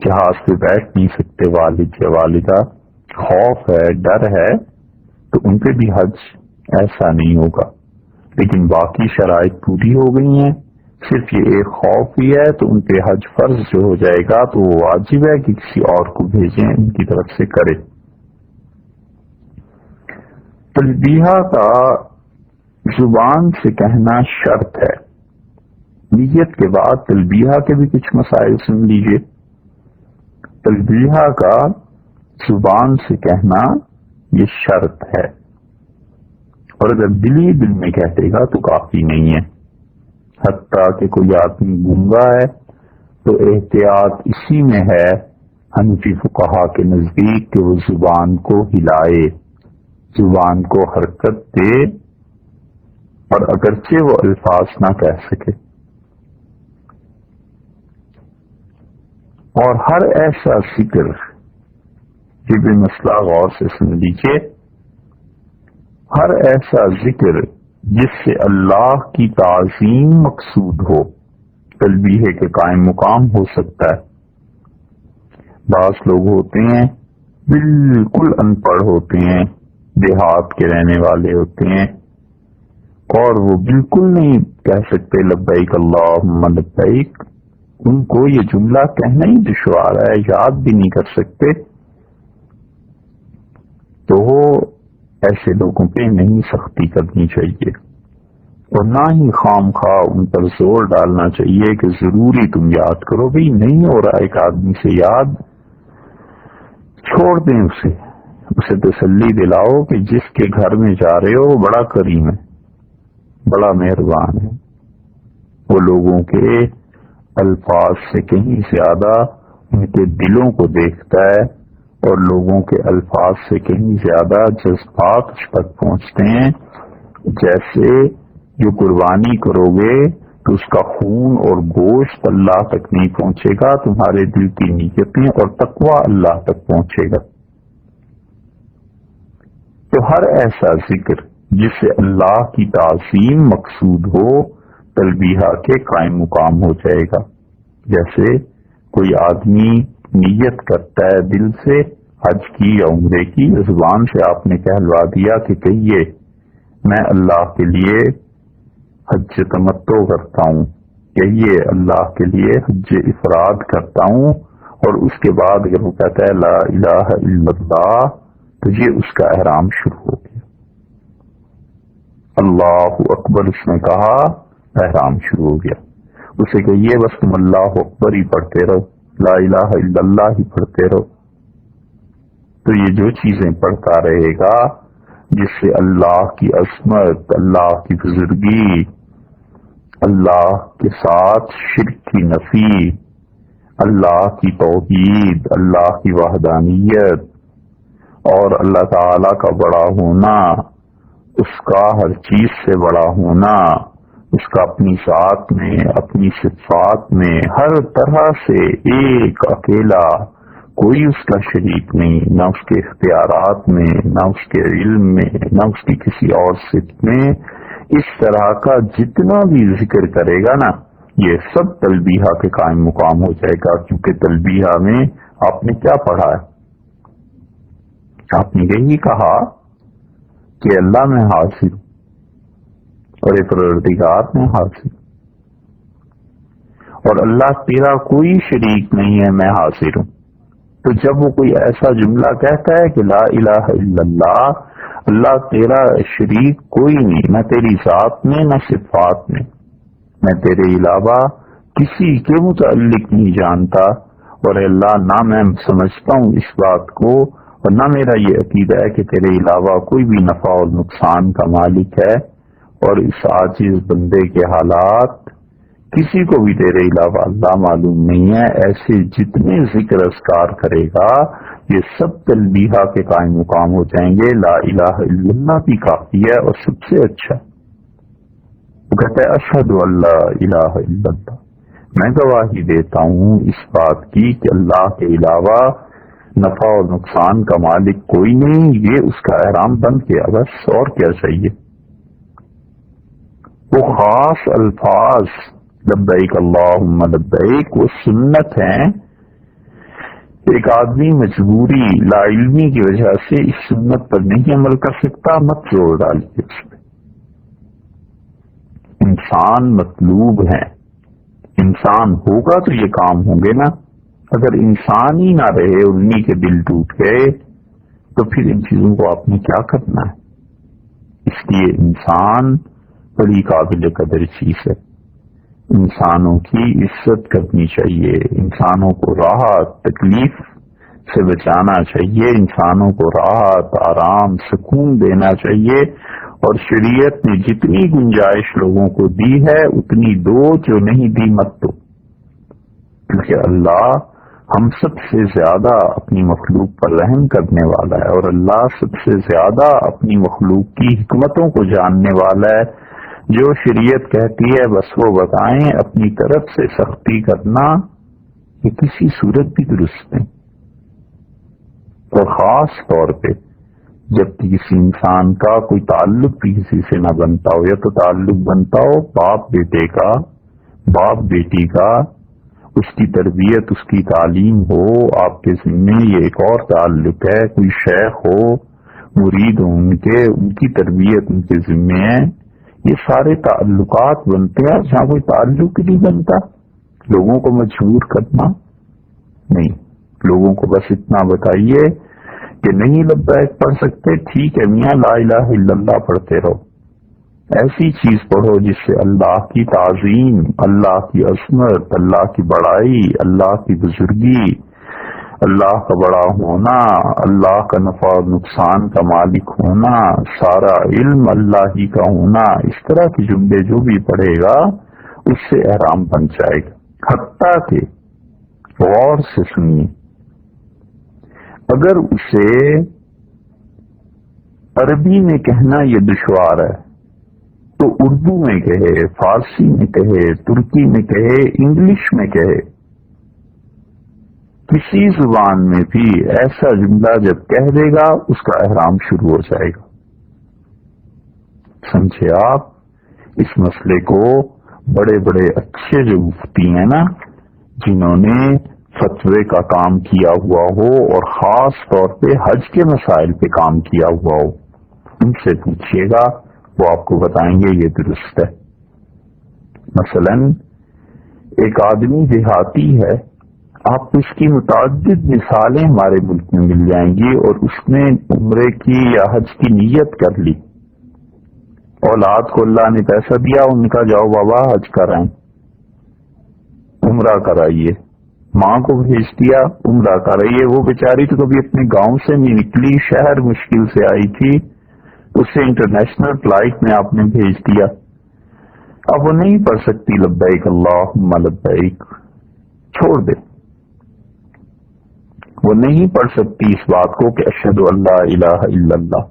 جہاز پہ بیٹھ نہیں سکتے والد یا والدہ، خوف ہے، ڈر ہے، تو ان پہ بھی حج ایسا نہیں ہوگا۔ لیکن باقی شرائط پوری ہو گئی ہیں، صرف یہ ایک خوف ہی ہے تو ان پہ حج فرض جو ہو جائے گا تو وہ واجب ہے کہ کسی اور کو بھیجیں، ان کی طرف سے کرے۔ تلبیہ کا زبان سے کہنا شرط ہے۔ نیت کے بعد تلبیہ کے بھی کچھ مسائل سن لیجئے۔ تلبیہ کا زبان سے کہنا یہ شرط ہے، اور اگر دلی دل میں کہہ دے گا تو کافی نہیں ہے۔ حتیٰ کہ کوئی آدمی گونگا ہے تو احتیاط اسی میں ہے حنفی فقہا کے نزدیک کہ وہ زبان کو ہلائے، زبان کو حرکت دے، اور اگرچہ وہ الفاظ نہ کہہ سکے۔ اور ہر ایسا ذکر، یہ بھی مسئلہ غور سے سن لیجیے، ہر ایسا ذکر جس سے اللہ کی تعظیم مقصود ہو، تلبیہ کے قائم مقام ہو سکتا ہے۔ بعض لوگ ہوتے ہیں بالکل ان پڑھ ہوتے ہیں، دیہات کے رہنے والے ہوتے ہیں، اور وہ بالکل نہیں کہہ سکتے لبیک اللہم لبیک، ان کو یہ جملہ کہنا ہی دشوار ہے، یاد بھی نہیں کر سکتے، تو ایسے لوگوں پہ نہیں سختی کرنی چاہیے، اور نہ ہی خام خواہ ان پر زور ڈالنا چاہیے کہ ضروری تم یاد کرو۔ بھئی نہیں ہو رہا ایک آدمی سے یاد، چھوڑ دیں اسے تسلی دلاؤ کہ جس کے گھر میں جا رہے ہو وہ بڑا کریم ہے، بڑا مہربان ہے، وہ لوگوں کے الفاظ سے کہیں زیادہ ان کے دلوں کو دیکھتا ہے، اور لوگوں کے الفاظ سے کہیں زیادہ جذبات اس تک پہنچتے ہیں۔ جیسے جو قربانی کرو گے تو اس کا خون اور گوشت اللہ تک نہیں پہنچے گا، تمہارے دل کی نیتیں اور تقوی اللہ تک پہنچے گا۔ تو ہر ایسا ذکر جس سے اللہ کی تعظیم مقصود ہو، تلبیہ کے قائم مقام ہو جائے گا۔ جیسے کوئی آدمی نیت کرتا ہے دل سے حج کی یا عمرے کی، زبان سے آپ نے کہلوا دیا کہ کہیے میں اللہ کے لیے حج تمتع کرتا ہوں، کہیے اللہ کے لیے حج افراد کرتا ہوں، اور اس کے بعد اگر وہ کہتا ہے لا الہ الا اللہ تو یہ اس کا احرام شروع ہو گیا۔ اللہ اکبر اس نے کہا احرام شروع ہو گیا. اسے کہیے بس تم اللہ اکبر ہی پڑھتے رہو، لا الہ الا اللہ ہی پڑھتے رہو. تو یہ جو چیزیں پڑھتا رہے گا جس سے اللہ کی عظمت، اللہ کی بزرگی، اللہ کے ساتھ شرک کی نفی، اللہ کی توحید، اللہ کی وحدانیت اور اللہ تعالی کا بڑا ہونا، اس کا ہر چیز سے بڑا ہونا، اس کا اپنی ذات میں، اپنی صفات میں ہر طرح سے ایک اکیلا، کوئی اس کا شریک نہیں، نہ اس کے اختیارات میں، نہ اس کے علم میں، نہ اس کی کسی اور صفت میں. اس طرح کا جتنا بھی ذکر کرے گا نا، یہ سب تلبیہ کے قائم مقام ہو جائے گا. کیونکہ تلبیہ میں آپ نے کیا پڑھا ہے؟ آپ نے یہی کہا کہ اللہ میں حاضر ہوں اور پروردگار میں حاضر ہوں، اور اللہ تیرا کوئی شریک نہیں ہے، میں حاضر ہوں. تو جب وہ کوئی ایسا جملہ کہتا ہے کہ لا الہ الا اللہ، اللہ تیرا شریک کوئی نہیں، نہ تیری ذات میں نہ صفات میں تیرے علاوہ کسی کے متعلق نہیں جانتا، اور اللہ نہ میں سمجھتا ہوں اس بات کو، اور نہ میرا یہ عقیدہ ہے کہ تیرے علاوہ کوئی بھی نفع اور نقصان کا مالک ہے. اور اس عاجز بندے کے حالات کسی کو بھی تیرے علاوہ اللہ معلوم نہیں ہے. ایسے جتنے ذکر اذکار کرے گا یہ سب تلبیہ کے قائم مقام ہو جائیں گے. لا الہ الا اللہ بھی کافی ہے اور سب سے اچھا. وہ کہتا ہے اشہد ان لا الہ الا اللہ، میں گواہی دیتا ہوں اس بات کی کہ اللہ کے علاوہ نفع اور نقصان کا مالک کوئی نہیں. یہ اس کا احرام بند کیا، بس اور کیا چاہیے. وہ خاص الفاظ لبیک اللہم لبیک وہ سنت ہیں. ایک آدمی مجبوری لا علمی کی وجہ سے اس سنت پر نہیں عمل کر سکتا، مت زور ڈالیے اس پہ. انسان مطلوب ہے، انسان ہوگا تو یہ کام ہوں گے نا. اگر انسان ہی نہ رہے، انہی کے دل ٹوٹ گئے، تو پھر ان چیزوں کو آپ نے کیا کرنا ہے. اس لیے انسان بڑی قابل قدر چیز ہے. انسانوں کی عزت کرنی چاہیے، انسانوں کو راحت تکلیف سے بچانا چاہیے، انسانوں کو راحت آرام سکون دینا چاہیے. اور شریعت نے جتنی گنجائش لوگوں کو دی ہے اتنی دو، جو نہیں دی مت دو. کیونکہ اللہ ہم سب سے زیادہ اپنی مخلوق پر رحم کرنے والا ہے، اور اللہ سب سے زیادہ اپنی مخلوق کی حکمتوں کو جاننے والا ہے. جو شریعت کہتی ہے بس وہ بتائیں، اپنی طرف سے سختی کرنا یہ کسی صورت بھی درست نہیں. اور خاص طور پہ جب کسی انسان کا کوئی تعلق بھی کسی سے نہ بنتا ہو، یا تو تعلق بنتا ہو باپ بیٹے کا، باپ بیٹی کا، اس کی تربیت اس کی تعلیم ہو آپ کے ذمے، یہ ایک اور تعلق ہے. کوئی شیخ ہو، مرید ہو، ان کی تربیت ان کے ذمے ہے. یہ سارے تعلقات بنتے ہیں. جہاں کوئی تعلق نہیں بنتا لوگوں کو مجبور کرنا نہیں. لوگوں کو بس اتنا بتائیے کہ نہیں لبیک پڑھ سکتے، ٹھیک ہے میاں لا الہ الا اللہ پڑھتے رہو. ایسی چیز پڑھو جس سے اللہ کی تعظیم، اللہ کی عظمت، اللہ کی بڑائی، اللہ کی بزرگی، اللہ کا بڑا ہونا، اللہ کا نفع اور نقصان کا مالک ہونا، سارا علم اللہ ہی کا ہونا، اس طرح کے جملے جو بھی پڑھے گا اس سے احرام بن جائے گا. حتیٰ کہ غور سے سنیے، اگر اسے عربی میں کہنا یہ دشوار ہے تو اردو میں کہے، فارسی میں کہے، ترکی میں کہے، انگلش میں کہے، کسی زبان میں بھی ایسا جملہ جب کہہ دے گا اس کا احرام شروع ہو جائے گا. سمجھے آپ؟ اس مسئلے کو بڑے بڑے اچھے جو مفتی ہیں نا، جنہوں نے فتوے کا کام کیا ہوا ہو اور خاص طور پہ حج کے مسائل پہ کام کیا ہوا ہو، ان سے پوچھیے گا، وہ آپ کو بتائیں گے یہ درست ہے. مثلا ایک آدمی دیہاتی ہے، آپ کو اس کی متعدد مثالیں ہمارے ملک میں مل جائیں گی، اور اس نے عمرے کی یا حج کی نیت کر لی، اولاد کو اللہ نے پیسہ دیا، ان کا جاؤ بابا حج کرائیں، عمرہ کرائیے، ماں کو بھیج دیا عمرہ کرائیے، وہ بیچاری تو کبھی اپنے گاؤں سے نہیں نکلی، شہر مشکل سے آئی تھی، اسے انٹرنیشنل فلائٹ میں آپ نے بھیج دیا، اب وہ نہیں پڑھ سکتی لبیک اللہم لبیک، چھوڑ دے، وہ نہیں پڑھ سکتی اس بات کو کہ اشہد ان لا الہ الا اللہ۔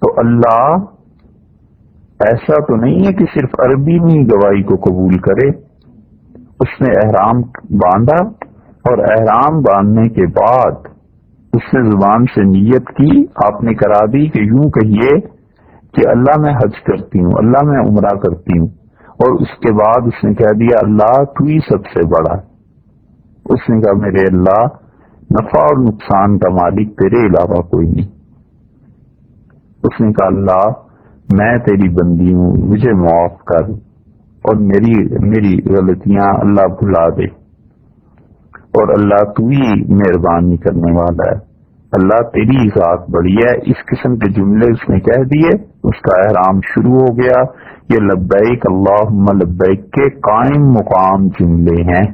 تو اللہ ایسا تو نہیں ہے کہ صرف عربی میں ہی گواہی کو قبول کرے، اس نے احرام باندھا اور احرام باندھنے کے بعد اس نے زبان سے نیت کی، آپ نے کرا دی کہ یوں کہیے کہ اللہ میں حج کرتی ہوں، اللہ میں عمرہ کرتی ہوں، اور اس کے بعد اس نے کہہ دیا اللہ تو ہی سب سے بڑا ہے۔ اس نے کہا میرے اللہ نفع اور نقصان کا مالک تیرے علاوہ کوئی نہیں۔ اس نے کہا اللہ میں تیری بندی ہوں، مجھے معاف کر اور میری غلطیاں اللہ بھلا دے، اور اللہ تو ہی مہربانی کرنے والا ہے، اللہ تیری ذات بڑی ہے۔ اس قسم کے جملے اس نے کہہ دیے، اس کا احرام شروع ہو گیا۔ یہ لبیک اللہم لبیک کے قائم مقام جملے ہیں،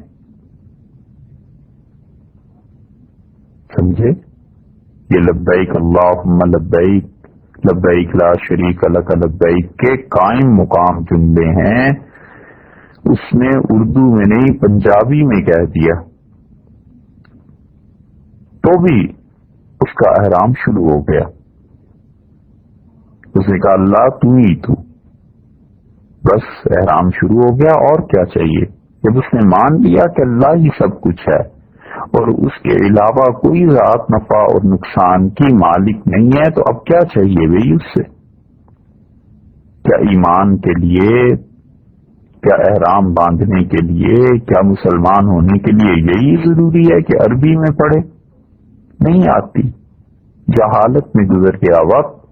سمجھے؟ یہ لبیک اللہم لبیک لبیک لا شریک لک لبیک کے قائم مقام جملے ہیں۔ اس نے اردو میں نہیں پنجابی میں کہہ دیا تو بھی اس کا احرام شروع ہو گیا۔ اس نے کہا اللہ تو ہی تو، بس احرام شروع ہو گیا، اور کیا چاہیے؟ جب اس نے مان لیا کہ اللہ ہی سب کچھ ہے اور اس کے علاوہ کوئی ذات نفع اور نقصان کی مالک نہیں ہے، تو اب کیا چاہیے بھئی اس سے؟ کیا ایمان کے لیے، کیا احرام باندھنے کے لیے، کیا مسلمان ہونے کے لیے یہی ضروری ہے کہ عربی میں پڑھے؟ نہیں آتی، جہالت میں گزر گیا وقت،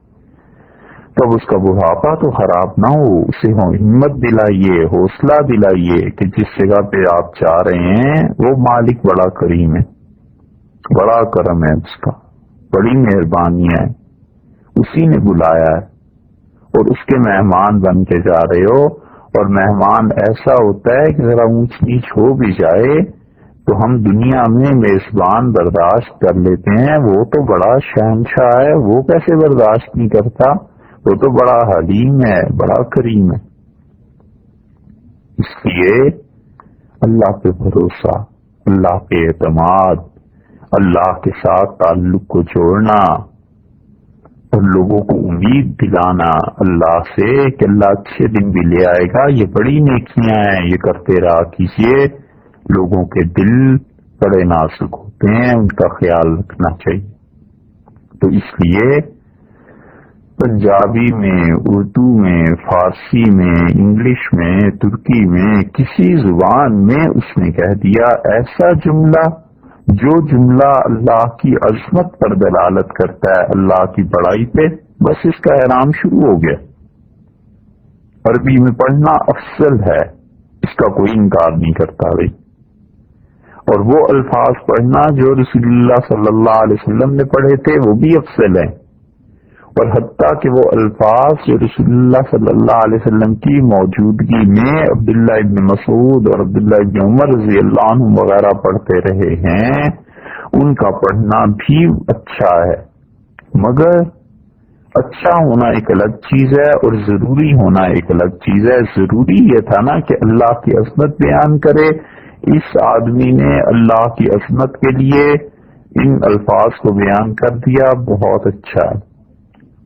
تب اس کا بڑھاپا تو خراب نہ ہو، اسے ہمت دلائیے، حوصلہ دلائیے کہ جس جگہ پہ آپ جا رہے ہیں وہ مالک بڑا کریم ہے، بڑا کرم ہے اس کا، بڑی مہربانی ہے، اسی نے بلایا ہے اور اس کے مہمان بن کے جا رہے ہو۔ اور مہمان ایسا ہوتا ہے کہ ذرا اونچ نیچ ہو بھی جائے تو ہم دنیا میں میزبان برداشت کر لیتے ہیں، وہ تو بڑا شہنشاہ ہے، وہ کیسے برداشت نہیں کرتا، وہ تو بڑا حلیم ہے، بڑا کریم ہے۔ اس لیے اللہ پہ بھروسہ، اللہ پہ اعتماد، اللہ کے ساتھ تعلق کو جوڑنا اور لوگوں کو امید دلانا اللہ سے کہ اللہ اچھے دن بھی لے آئے گا، یہ بڑی نیکیاں ہیں، یہ کرتے رہا کیجیے۔ لوگوں کے دل بڑے نازک ہوتے ہیں، ان کا خیال رکھنا چاہیے۔ تو اس لیے پنجابی میں، اردو میں، فارسی میں، انگلش میں، ترکی میں، کسی زبان میں اس نے کہہ دیا ایسا جملہ جو جملہ اللہ کی عظمت پر دلالت کرتا ہے، اللہ کی بڑائی پہ، بس اس کا احرام شروع ہو گیا۔ عربی میں پڑھنا افضل ہے، اس کا کوئی انکار نہیں کرتا بھائی، اور وہ الفاظ پڑھنا جو رسول اللہ صلی اللہ علیہ وسلم نے پڑھے تھے وہ بھی افضل ہیں، اور حتیٰ کہ وہ الفاظ جو رسول اللہ صلی اللہ علیہ وسلم کی موجودگی میں عبداللہ ابن مسعود اور عبداللہ ابن عمر رضی اللہ عنہ وغیرہ پڑھتے رہے ہیں، ان کا پڑھنا بھی اچھا ہے، مگر اچھا ہونا ایک الگ چیز ہے اور ضروری ہونا ایک الگ چیز ہے۔ ضروری یہ تھا نا کہ اللہ کی عظمت بیان کرے، اس آدمی نے اللہ کی عظمت کے لیے ان الفاظ کو بیان کر دیا، بہت اچھا ہے،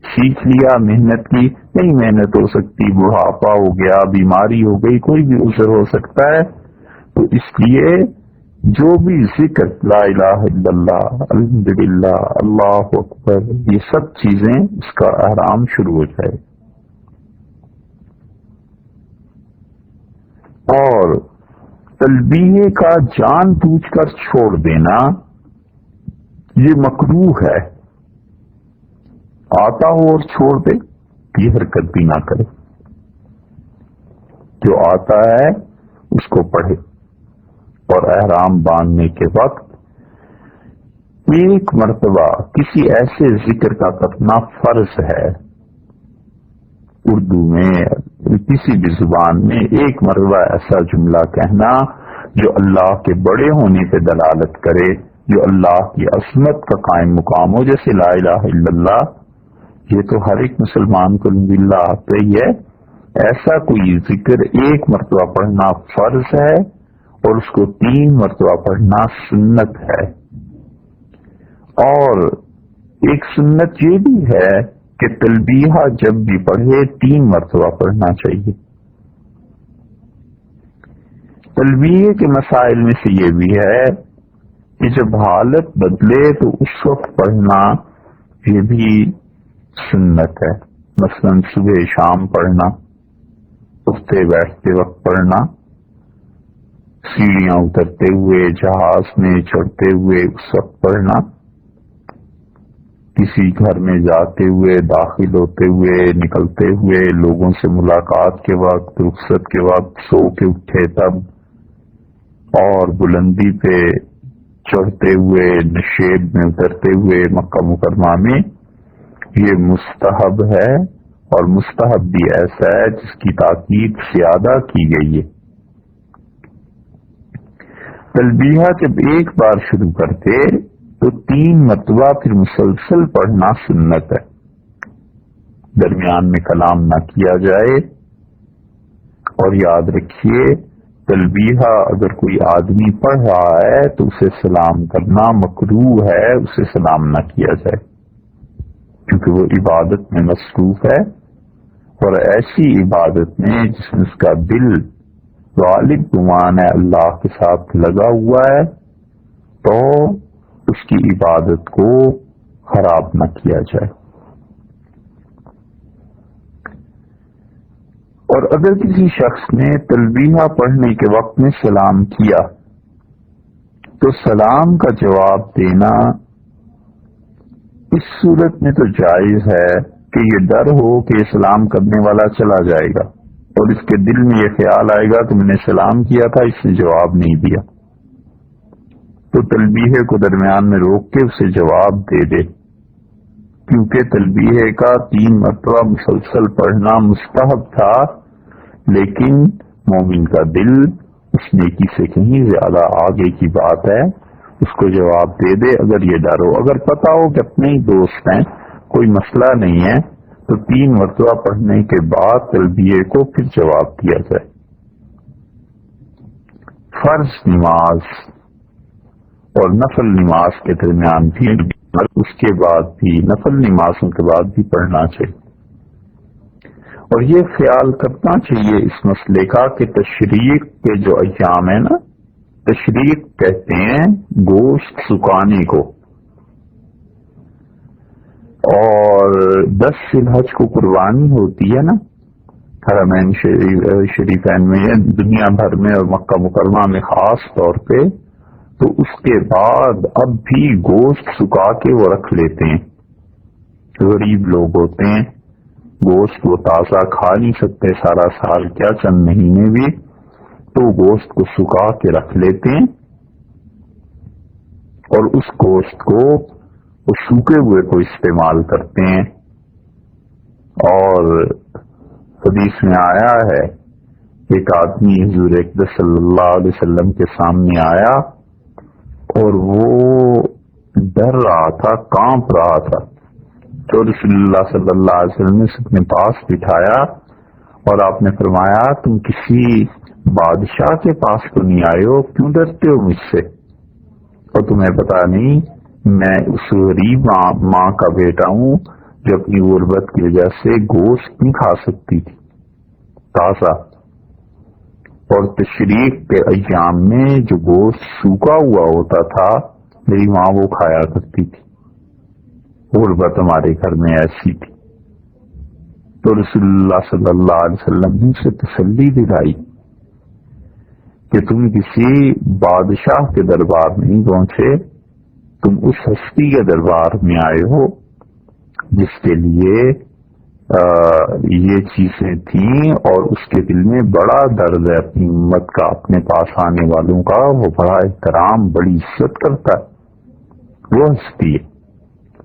سیکھ لیا، محنت کی، نہیں محنت ہو سکتی، بڑھاپا ہو گیا، بیماری ہو گئی، کوئی بھی عذر ہو سکتا ہے، تو اس لیے جو بھی ذکر لا الہ الا اللہ، الحمدللہ، اللہ اکبر، یہ سب چیزیں اس کا احرام شروع ہو جائے۔ اور تلبیہ کا جان بوجھ کر چھوڑ دینا یہ مکروہ ہے، آتا ہو اور چھوڑ دے، یہ حرکت بھی نہ کرے، جو آتا ہے اس کو پڑھے۔ اور احرام باندھنے کے وقت ایک مرتبہ کسی ایسے ذکر کا کرنا فرض ہے اردو میں کسی بھی زبان میں ایک مرتبہ ایسا جملہ کہنا جو اللہ کے بڑے ہونے پہ دلالت کرے، جو اللہ کی عظمت کا قائم مقام ہو، جیسے لا الہ الا اللہ، یہ تو ہر ایک مسلمان کو الحمدللہ آتا ہی ہے۔ ایسا کوئی ذکر ایک مرتبہ پڑھنا فرض ہے اور اس کو 3 مرتبہ پڑھنا سنت ہے۔ اور ایک سنت یہ بھی ہے کہ تلبیہ جب بھی پڑھے 3 مرتبہ پڑھنا چاہیے۔ تلبیہ کے مسائل میں سے یہ بھی ہے کہ جب حالت بدلے تو اس وقت پڑھنا یہ بھی سنت ہے، مثلا صبح شام پڑھنا، اٹھتے بیٹھتے وقت پڑھنا، سیڑھیاں اترتے ہوئے، جہاز میں چڑھتے ہوئے اس وقت پڑھنا، کسی گھر میں جاتے ہوئے، داخل ہوتے ہوئے، نکلتے ہوئے، لوگوں سے ملاقات کے وقت، رخصت کے وقت، سو کے اٹھے تب، اور بلندی پہ چڑھتے ہوئے، نشیب میں اترتے ہوئے مکہ مکرمہ میں، یہ مستحب ہے۔ اور مستحب بھی ایسا ہے جس کی تاکید زیادہ کی گئی ہے۔ تلبیہ جب ایک بار شروع کرتے تو 3 مرتبہ پھر مسلسل پڑھنا سنت ہے، درمیان میں کلام نہ کیا جائے۔ اور یاد رکھیے تلبیہ اگر کوئی آدمی پڑھ رہا ہے تو اسے سلام کرنا مکروہ ہے، اسے سلام نہ کیا جائے، کیونکہ وہ عبادت میں مصروف ہے، اور ایسی عبادت میں جس میں اس کا دل غالب گمان ہے اللہ کے ساتھ لگا ہوا ہے، تو اس کی عبادت کو خراب نہ کیا جائے۔ اور اگر کسی شخص نے تلبیہ پڑھنے کے وقت میں سلام کیا تو سلام کا جواب دینا اس صورت میں تو جائز ہے کہ یہ ڈر ہو کہ سلام کرنے والا چلا جائے گا اور اس کے دل میں یہ خیال آئے گا کہ میں نے سلام کیا تھا، اس نے جواب نہیں دیا، تو تلبیہ کو درمیان میں روک کے اسے جواب دے دے، کیونکہ تلبیہ کا 3 مرتبہ مسلسل پڑھنا مستحب تھا، لیکن مومن کا دل اس نیکی سے کہیں زیادہ آگے کی بات ہے، اس کو جواب دے دے اگر یہ ڈر ہو۔ اگر پتا ہو کہ اپنے ہی دوست ہیں، کوئی مسئلہ نہیں ہے، تو 3 مرتبہ پڑھنے کے بعد تلبیہ کو پھر جواب دیا جائے۔ فرض نماز اور نفل نماز کے درمیان بھی، اس کے بعد بھی، نفل نمازوں کے بعد بھی پڑھنا چاہیے۔ اور یہ خیال کرنا چاہیے اس مسئلے کا کہ تشریق کے جو ایام ہیں نا، تشریق کہتے ہیں گوشت سکانے کو، اور 10 ذی الحج کو قربانی ہوتی ہے نا حرمین شریفین میں، دنیا بھر میں اور مکہ مکرمہ میں خاص طور پہ، تو اس کے بعد اب بھی گوشت سکا کے وہ رکھ لیتے ہیں۔ غریب لوگ ہوتے ہیں، گوشت وہ تازہ کھا نہیں سکتے سارا سال، کیا چند مہینے بھی، تو گوشت کو سکا کے رکھ لیتے ہیں، اور اس گوشت کو وہ سوکھے ہوئے کو استعمال کرتے ہیں۔ اور حدیث میں آیا ہے ایک آدمی حضور اقدس صلی اللہ علیہ وسلم کے سامنے آیا اور وہ ڈر رہا تھا، کانپ رہا تھا، تو رسول اللہ صلی اللہ علیہ وسلم نے اپنے پاس بٹھایا اور آپ نے فرمایا تم کسی بادشاہ کے پاس تو نہیں آئے ہو، کیوں ڈرتے ہو مجھ سے؟ اور تمہیں پتا نہیں میں اس غریب ماں کا بیٹا ہوں جو اپنی غربت کی وجہ سے گوشت نہیں کھا سکتی تھی تازہ، اور تشریق کے ایام میں جو گوشت سوکھا ہوا ہوتا تھا میری ماں وہ کھایا کرتی تھی، غربت ہمارے گھر میں ایسی تھی۔ تو رسول اللہ صلی اللہ علیہ وسلم نے اسے تسلی دلائی کہ تم کسی بادشاہ کے دربار میں نہیں پہنچے، تم اس ہستی کے دربار میں آئے ہو جس کے لیے یہ چیزیں تھیں، اور اس کے دل میں بڑا درد ہے اپنی امت کا، اپنے پاس آنے والوں کا وہ بڑا احترام، بڑی عزت کرتا ہے، وہ ہستی ہے۔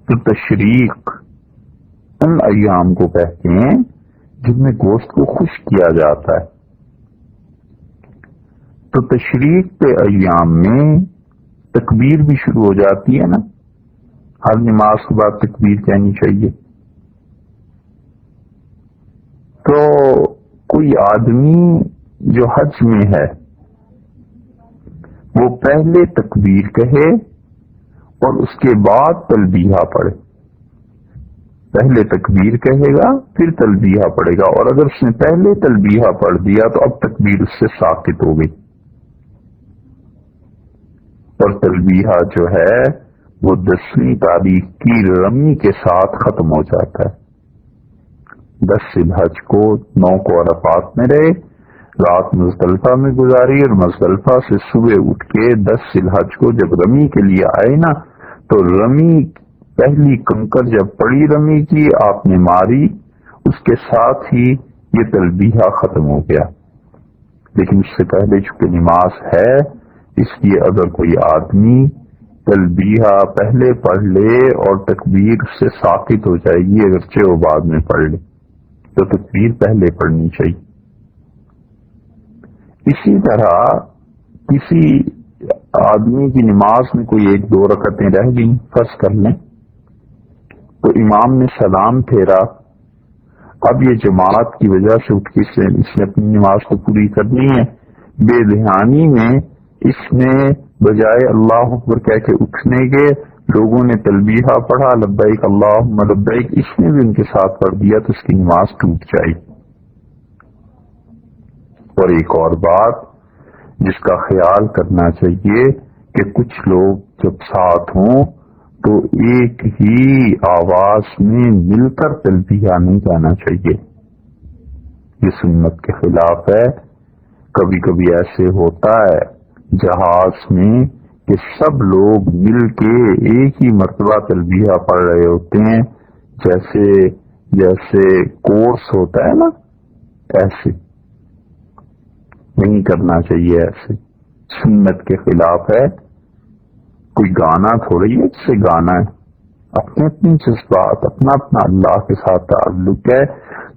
تو تشریق ان ایام کو کہتے ہیں جن میں گوشت کو خشک کیا جاتا ہے. تو تشریق کے ایام میں تکبیر بھی شروع ہو جاتی ہے نا، ہر نماز کے بعد تکبیر کہنی چاہیے. تو کوئی آدمی جو حج میں ہے وہ پہلے تکبیر کہے اور اس کے بعد تلبیہ پڑھے. پہلے تکبیر کہے گا پھر تلبیہ پڑھے گا، اور اگر اس نے پہلے تلبیہ پڑھ دیا تو اب تکبیر اس سے ساقط ہو گئی، اور تلبیہ جو ہے وہ 10ویں تاریخ کی رمی کے ساتھ ختم ہو جاتا ہے. 10 ذی الحج کو 9 کو عرفات میں رہے، رات مزدلفہ میں گزاری، اور مزدلفہ سے صبح اٹھ کے 10 ذی الحج کو جب رمی کے لیے آئے نا، تو رمی پہلی کنکر جب پڑی رمی کی آپ نے ماری، اس کے ساتھ ہی یہ تلبیہ ختم ہو گیا. لیکن اس سے پہلے چونکہ نماز ہے، اس لیے اگر کوئی آدمی تلبیہ پہلے پڑھ لے اور تکبیر سے ساقط ہو جائے گی اگرچہ وہ بعد میں پڑھ لے، تو تکبیر پہلے پڑھنی چاہیے. اسی طرح کسی آدمی کی نماز میں کوئی 1-2 رکعتیں رہ گئیں، فرض کر لیں، تو امام نے سلام پھیرا، اب یہ جماعت کی وجہ سے اٹھ کے اس نے اپنی نماز کو پوری کرنی ہے. بے دھیانی میں اس نے بجائے اللہ اکبر کہہ کے اٹھنے کے لوگوں نے تلبیہ پڑھا لبیک اللہم لبیک، اس نے بھی ان کے ساتھ پڑھ دیا تو اس کی نماز ٹوٹ جائے. اور ایک اور بات جس کا خیال کرنا چاہیے کہ کچھ لوگ جب ساتھ ہوں تو ایک ہی آواز میں مل کر تلبیہ نہیں کہنا چاہیے، یہ سنت کے خلاف ہے. کبھی کبھی ایسے ہوتا ہے جہاز میں کہ سب لوگ مل کے ایک ہی مرتبہ تلبیہ پڑھ رہے ہوتے ہیں، جیسے کورس ہوتا ہے نا، ایسے نہیں کرنا چاہیے. ایسے سنت کے خلاف ہے. کوئی گانا تھوڑی ہے جسے گانا ہے، اپنے اپنی جذبات، اپنا اپنا اللہ کے ساتھ تعلق ہے.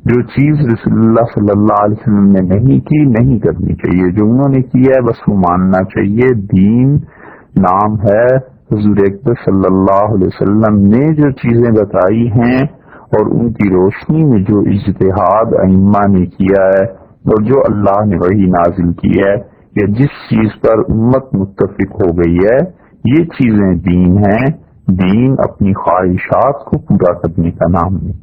جو چیز رسول اللہ صلی اللہ علیہ وسلم نے نہیں کی نہیں کرنی چاہیے، جو انہوں نے کیا ہے بس وہ ماننا چاہیے. دین نام ہے، حضور اکبر صلی اللہ علیہ وسلم نے جو چیزیں بتائی ہیں اور ان کی روشنی میں جو اجتہاد ائمہ نے کیا ہے اور جو اللہ نے وحی نازل کی ہے، یا جس چیز پر امت متفق ہو گئی ہے، یہ چیزیں دین ہیں. دین اپنی خواہشات کو پورا کرنے کا نام نہیں.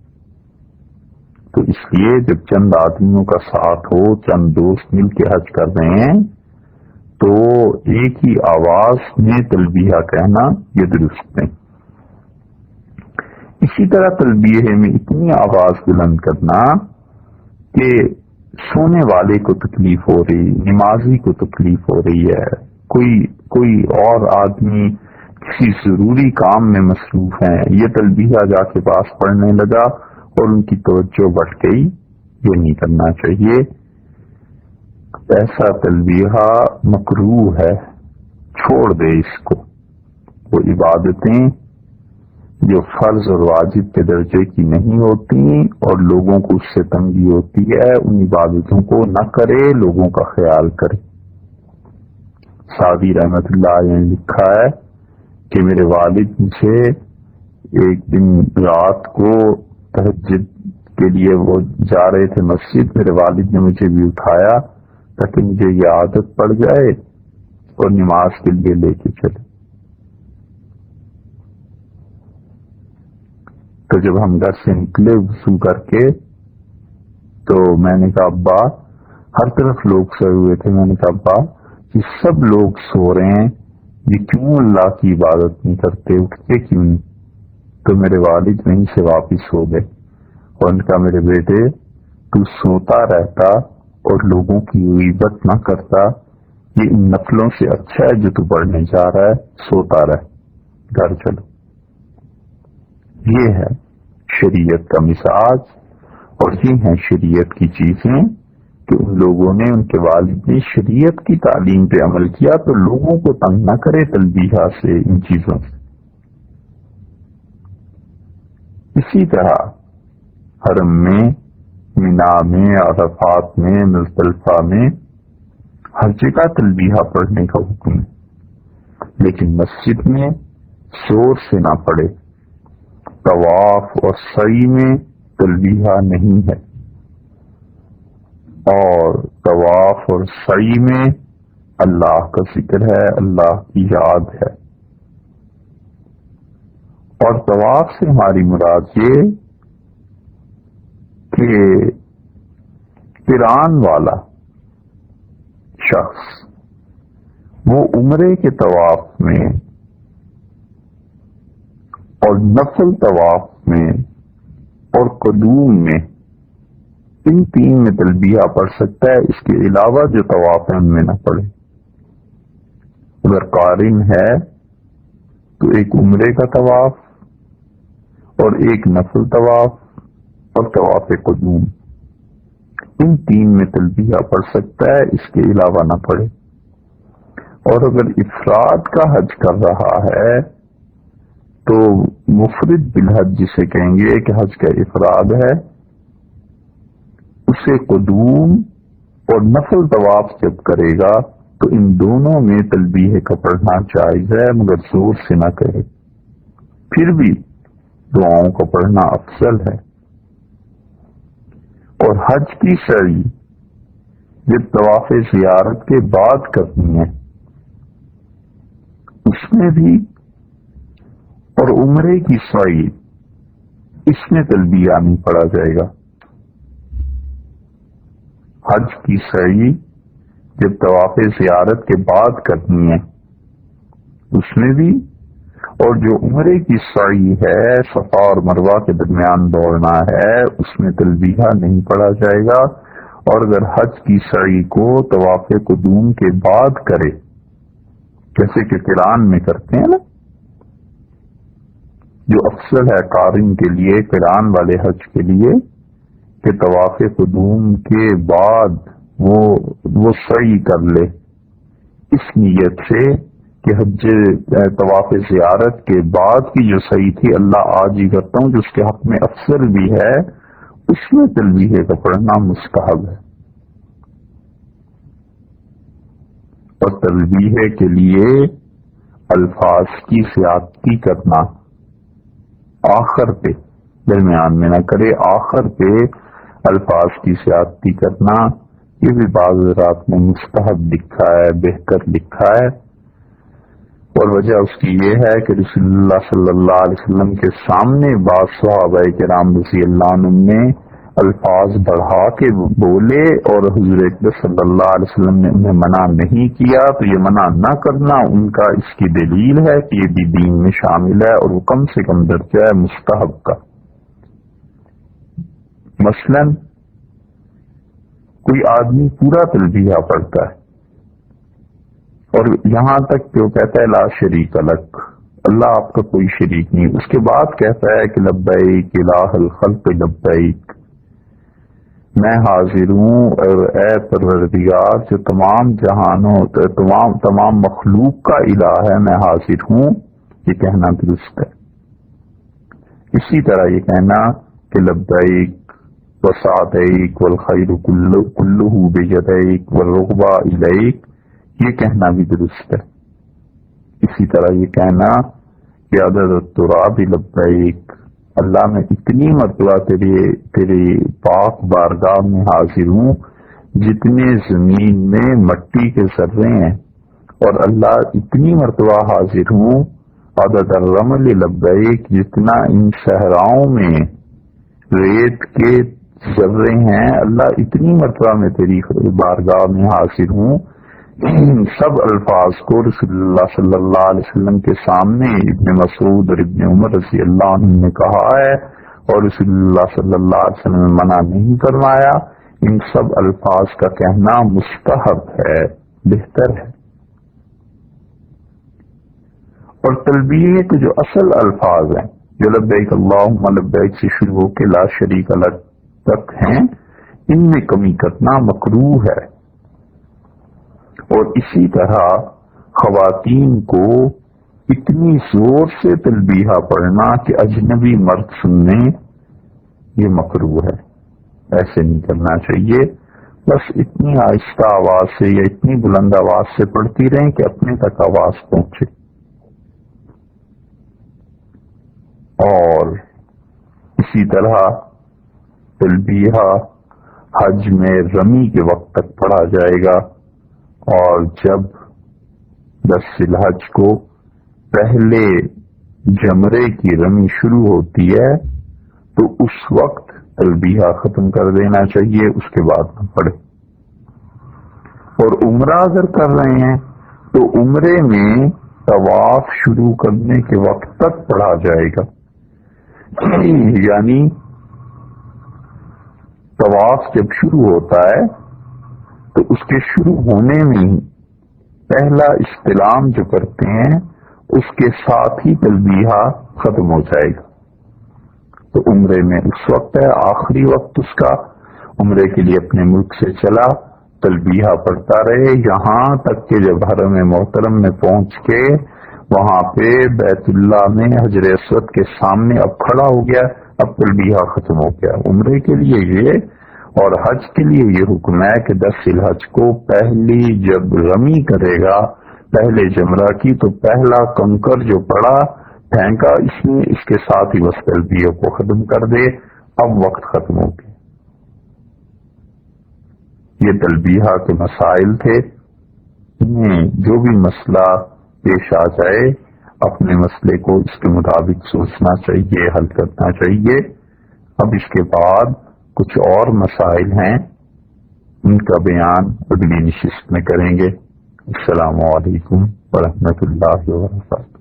تو اس لیے جب چند آدمیوں کا ساتھ ہو، چند دوست مل کے حج کر رہے ہیں، تو ایک ہی آواز میں تلبیہ کہنا یہ درست نہیں. اسی طرح تلبیہ میں اتنی آواز بلند کرنا کہ سونے والے کو تکلیف ہو رہی، نمازی کو تکلیف ہو رہی ہے، کوئی اور آدمی کسی ضروری کام میں مصروف ہیں، یہ تلبیہ جا کے پاس پڑھنے لگا اور ان کی توجہ بٹ گئی، یہ نہیں کرنا چاہیے. ایسا تلبیہ مکروہ ہے، چھوڑ دے اس کو. وہ عبادتیں جو فرض اور واجب کے درجے کی نہیں ہوتی اور لوگوں کو اس سے تنگی ہوتی ہے، ان عبادتوں کو نہ کرے، لوگوں کا خیال کرے. سعدی رحمت اللہ علیہ نے لکھا ہے کہ میرے والد مجھے ایک دن رات کو تہجد کے لیے وہ جا رہے تھے مسجد، میرے والد نے مجھے بھی اٹھایا تاکہ مجھے یہ عادت پڑ جائے اور نماز کے لیے لے کے چلے. تو جب ہم گھر سے نکلے وضو کر کے، تو میں نے کہا ابا، ہر طرف لوگ سوئے ہوئے تھے، میں نے کہا ابا یہ سب لوگ سو رہے ہیں، یہ کیوں اللہ کی عبادت نہیں کرتے، اٹھتے کیوں نہیں؟ تو میرے والد وہیں سے واپس ہو گئے اور ان کا میرے بیٹے تو سوتا رہتا اور لوگوں کی غیبت نہ کرتا، یہ ان نفلوں سے اچھا ہے جو تو پڑھنے جا رہا ہے، سوتا رہ، گھر چلو. یہ ہے شریعت کا مزاج، اور یہ ہیں شریعت کی چیزیں کہ ان لوگوں نے، ان کے والد نے شریعت کی تعلیم پہ عمل کیا، تو لوگوں کو تنگ نہ کرے تلبیہ سے، ان چیزوں سے. اسی طرح حرم میں مینا میں، عرفات میں، مزدلفہ میں ہر جگہ تلبیہ پڑھنے کا حکم ہے، لیکن مسجد میں زور سے نہ پڑھے۔ طواف اور سعی میں تلبیہ نہیں ہے، اور طواف اور سعی میں اللہ کا ذکر ہے، اللہ کی یاد ہے۔ اور طواف سے ہماری مراد یہ کہ قران والا شخص وہ عمرے کے طواف میں اور نفل طواف میں اور قدوم میں ان تین میں تلبیہ پڑھ سکتا ہے، اس کے علاوہ جو طواف ہے ان میں نہ پڑھے۔ اگر قارن ہے تو ایک عمرے کا طواف اور ایک نفل طواف اور طواف قدوم، ان تین میں تلبیہ پڑھ سکتا ہے، اس کے علاوہ نہ پڑھے۔ اور اگر افراد کا حج کر رہا ہے تو مفرد بالحج جسے کہیں گے کہ حج کا افراد ہے، اسے قدوم اور نفل طواف جب کرے گا تو ان دونوں میں تلبیہ کا پڑھنا جائز ہے، مگر زور سے نہ کہے، پھر بھی دعاؤں کا پڑھنا افضل ہے۔ اور حج کی سعی جب طواف زیارت کے بعد کرنی ہے اس میں بھی، اور عمرے کی سعی اس میں تلبیہ نہیں پڑھا جائے گا۔ حج کی سعی جب طواف زیارت کے بعد کرنی ہے اس میں بھی، اور جو عمرے کی سعی ہے صفا اور مروہ کے درمیان دوڑنا ہے اس میں تلبیہ نہیں پڑھا جائے گا۔ اور اگر حج کی سعی کو طواف قدوم کے بعد کرے، جیسے کہ قران میں کرتے ہیں نا، جو افضل ہے قارن کے لیے، قران والے حج کے لیے، کہ طواف قدوم کے بعد وہ سعی کر لے اس نیت سے کہ حج طواف زیارت کے بعد کی جو سعی تھی اللہ آج ہی کرتا ہوں، جو اس کے حق میں افضل بھی ہے، اس میں تلبیہ کا پڑھنا مستحب ہے۔ اور تلبیہ کے لیے الفاظ کی زیادتی کرنا آخر پہ، درمیان میں نہ کرے، آخر پہ الفاظ کی زیادتی کرنا، یہ بھی بعض رات میں مستحب لکھا ہے، بہتر لکھا ہے۔ اور وجہ اس کی یہ ہے کہ رسول اللہ صلی اللہ علیہ وسلم کے سامنے بعض صحابہ کرام رضی اللہ عنہم نے الفاظ بڑھا کے بولے اور حضور اکرم صلی اللہ علیہ وسلم نے انہیں منع نہیں کیا، تو یہ منع نہ کرنا ان کا اس کی دلیل ہے کہ یہ بھی دین میں شامل ہے، اور وہ کم سے کم درجہ ہے مستحب کا۔ مثلا کوئی آدمی پورا تلبیہ پڑھتا ہے اور یہاں تک کہ وہ کہتا ہے لا شریک لک، اللہ آپ کا کوئی شریک نہیں، اس کے بعد کہتا ہے کہ لبیک الہ الخلق لبیک، میں حاضر ہوں اور اے پروردگار جو تمام جہانوں تمام مخلوق کا الہ ہے، میں حاضر ہوں، یہ کہنا درست ہے۔ اسی طرح یہ کہنا کہ لبیک وسعدیک والخیر کلہ بیدیک والرغبہ الیک، یہ کہنا بھی درست ہے۔ اسی طرح یہ کہنا کہ عدد التراب لبیک، اللہ میں اتنی مرتبہ تیرے پاک بارگاہ میں حاضر ہوں جتنے زمین میں مٹی کے ذرے ہیں، اور اللہ اتنی مرتبہ حاضر ہوں عدد الرمل لبیک، جتنا ان صحراؤں میں ریت کے ذرے ہیں، اللہ اتنی مرتبہ میں تیری بارگاہ میں حاضر ہوں۔ ان سب الفاظ کو رسول اللہ صلی اللہ علیہ وسلم کے سامنے ابن مسعود اور ابن عمر رضی اللہ عنہ نے کہا ہے، اور رسول اللہ صلی اللہ علیہ وسلم نے منع نہیں فرمایا۔ ان سب الفاظ کا کہنا مستحب ہے، بہتر ہے۔ اور تلبیہ کے جو اصل الفاظ ہیں جو لبیک اللہم لبیک سے شروع ہو کے لا شریک لک تک ہیں، ان میں کمی کرنا مکروہ ہے۔ اور اسی طرح خواتین کو اتنی زور سے تلبیہ پڑھنا کہ اجنبی مرد سننے، یہ مکروہ ہے۔ ایسے نہیں کرنا چاہیے. بس اتنی آہستہ آواز سے یا اتنی بلند آواز سے پڑھتی رہیں کہ اپنے تک آواز پہنچے. اور اسی طرح تلبیہ حج میں رمی کے وقت تک پڑھا جائے گا، اور جب 10 ذی الحج کو پہلے جمرے کی رمی شروع ہوتی ہے تو اس وقت تلبیہ ختم کر دینا چاہیے، اس کے بعد نہ پڑھے. اور عمرہ اگر کر رہے ہیں تو عمرے میں طواف شروع کرنے کے وقت تک پڑھا جائے گا. یعنی طواف جب شروع ہوتا ہے تو اس کے شروع ہونے میں ہی پہلا استلام جو کرتے ہیں اس کے ساتھ ہی تلبیہ ختم ہو جائے گا. تو عمرے میں اس وقت ہے، آخری وقت اس کا عمرے کے لیے اپنے ملک سے چلا، تلبیہ پڑھتا رہے یہاں تک کہ جب حرم محترم میں پہنچ کے وہاں پہ بیت اللہ میں حجر اسود کے سامنے اب کھڑا ہو گیا، اب تلبیہ ختم ہو گیا. عمرے کے لیے یہ اور حج کے لیے یہ حکم ہے کہ 10 ذی الحج کو پہلی جب رمی کرے گا پہلے جمرہ کی تو پہلا کنکر جو پڑا پھینکا اس میں، اس کے ساتھ ہی بس تلبیہ کو ختم کر دے. اب وقت ختم ہو گیا. یہ تلبیہ کے مسائل تھے. جو بھی مسئلہ پیش آ جائے اپنے مسئلے کو اس کے مطابق سوچنا چاہیے، حل کرنا چاہیے. اب اس کے بعد کچھ اور مسائل ہیں، ان کا بیان اگلی نشست میں کریں گے. السلام علیکم ورحمۃ اللہ وبرکاتہ.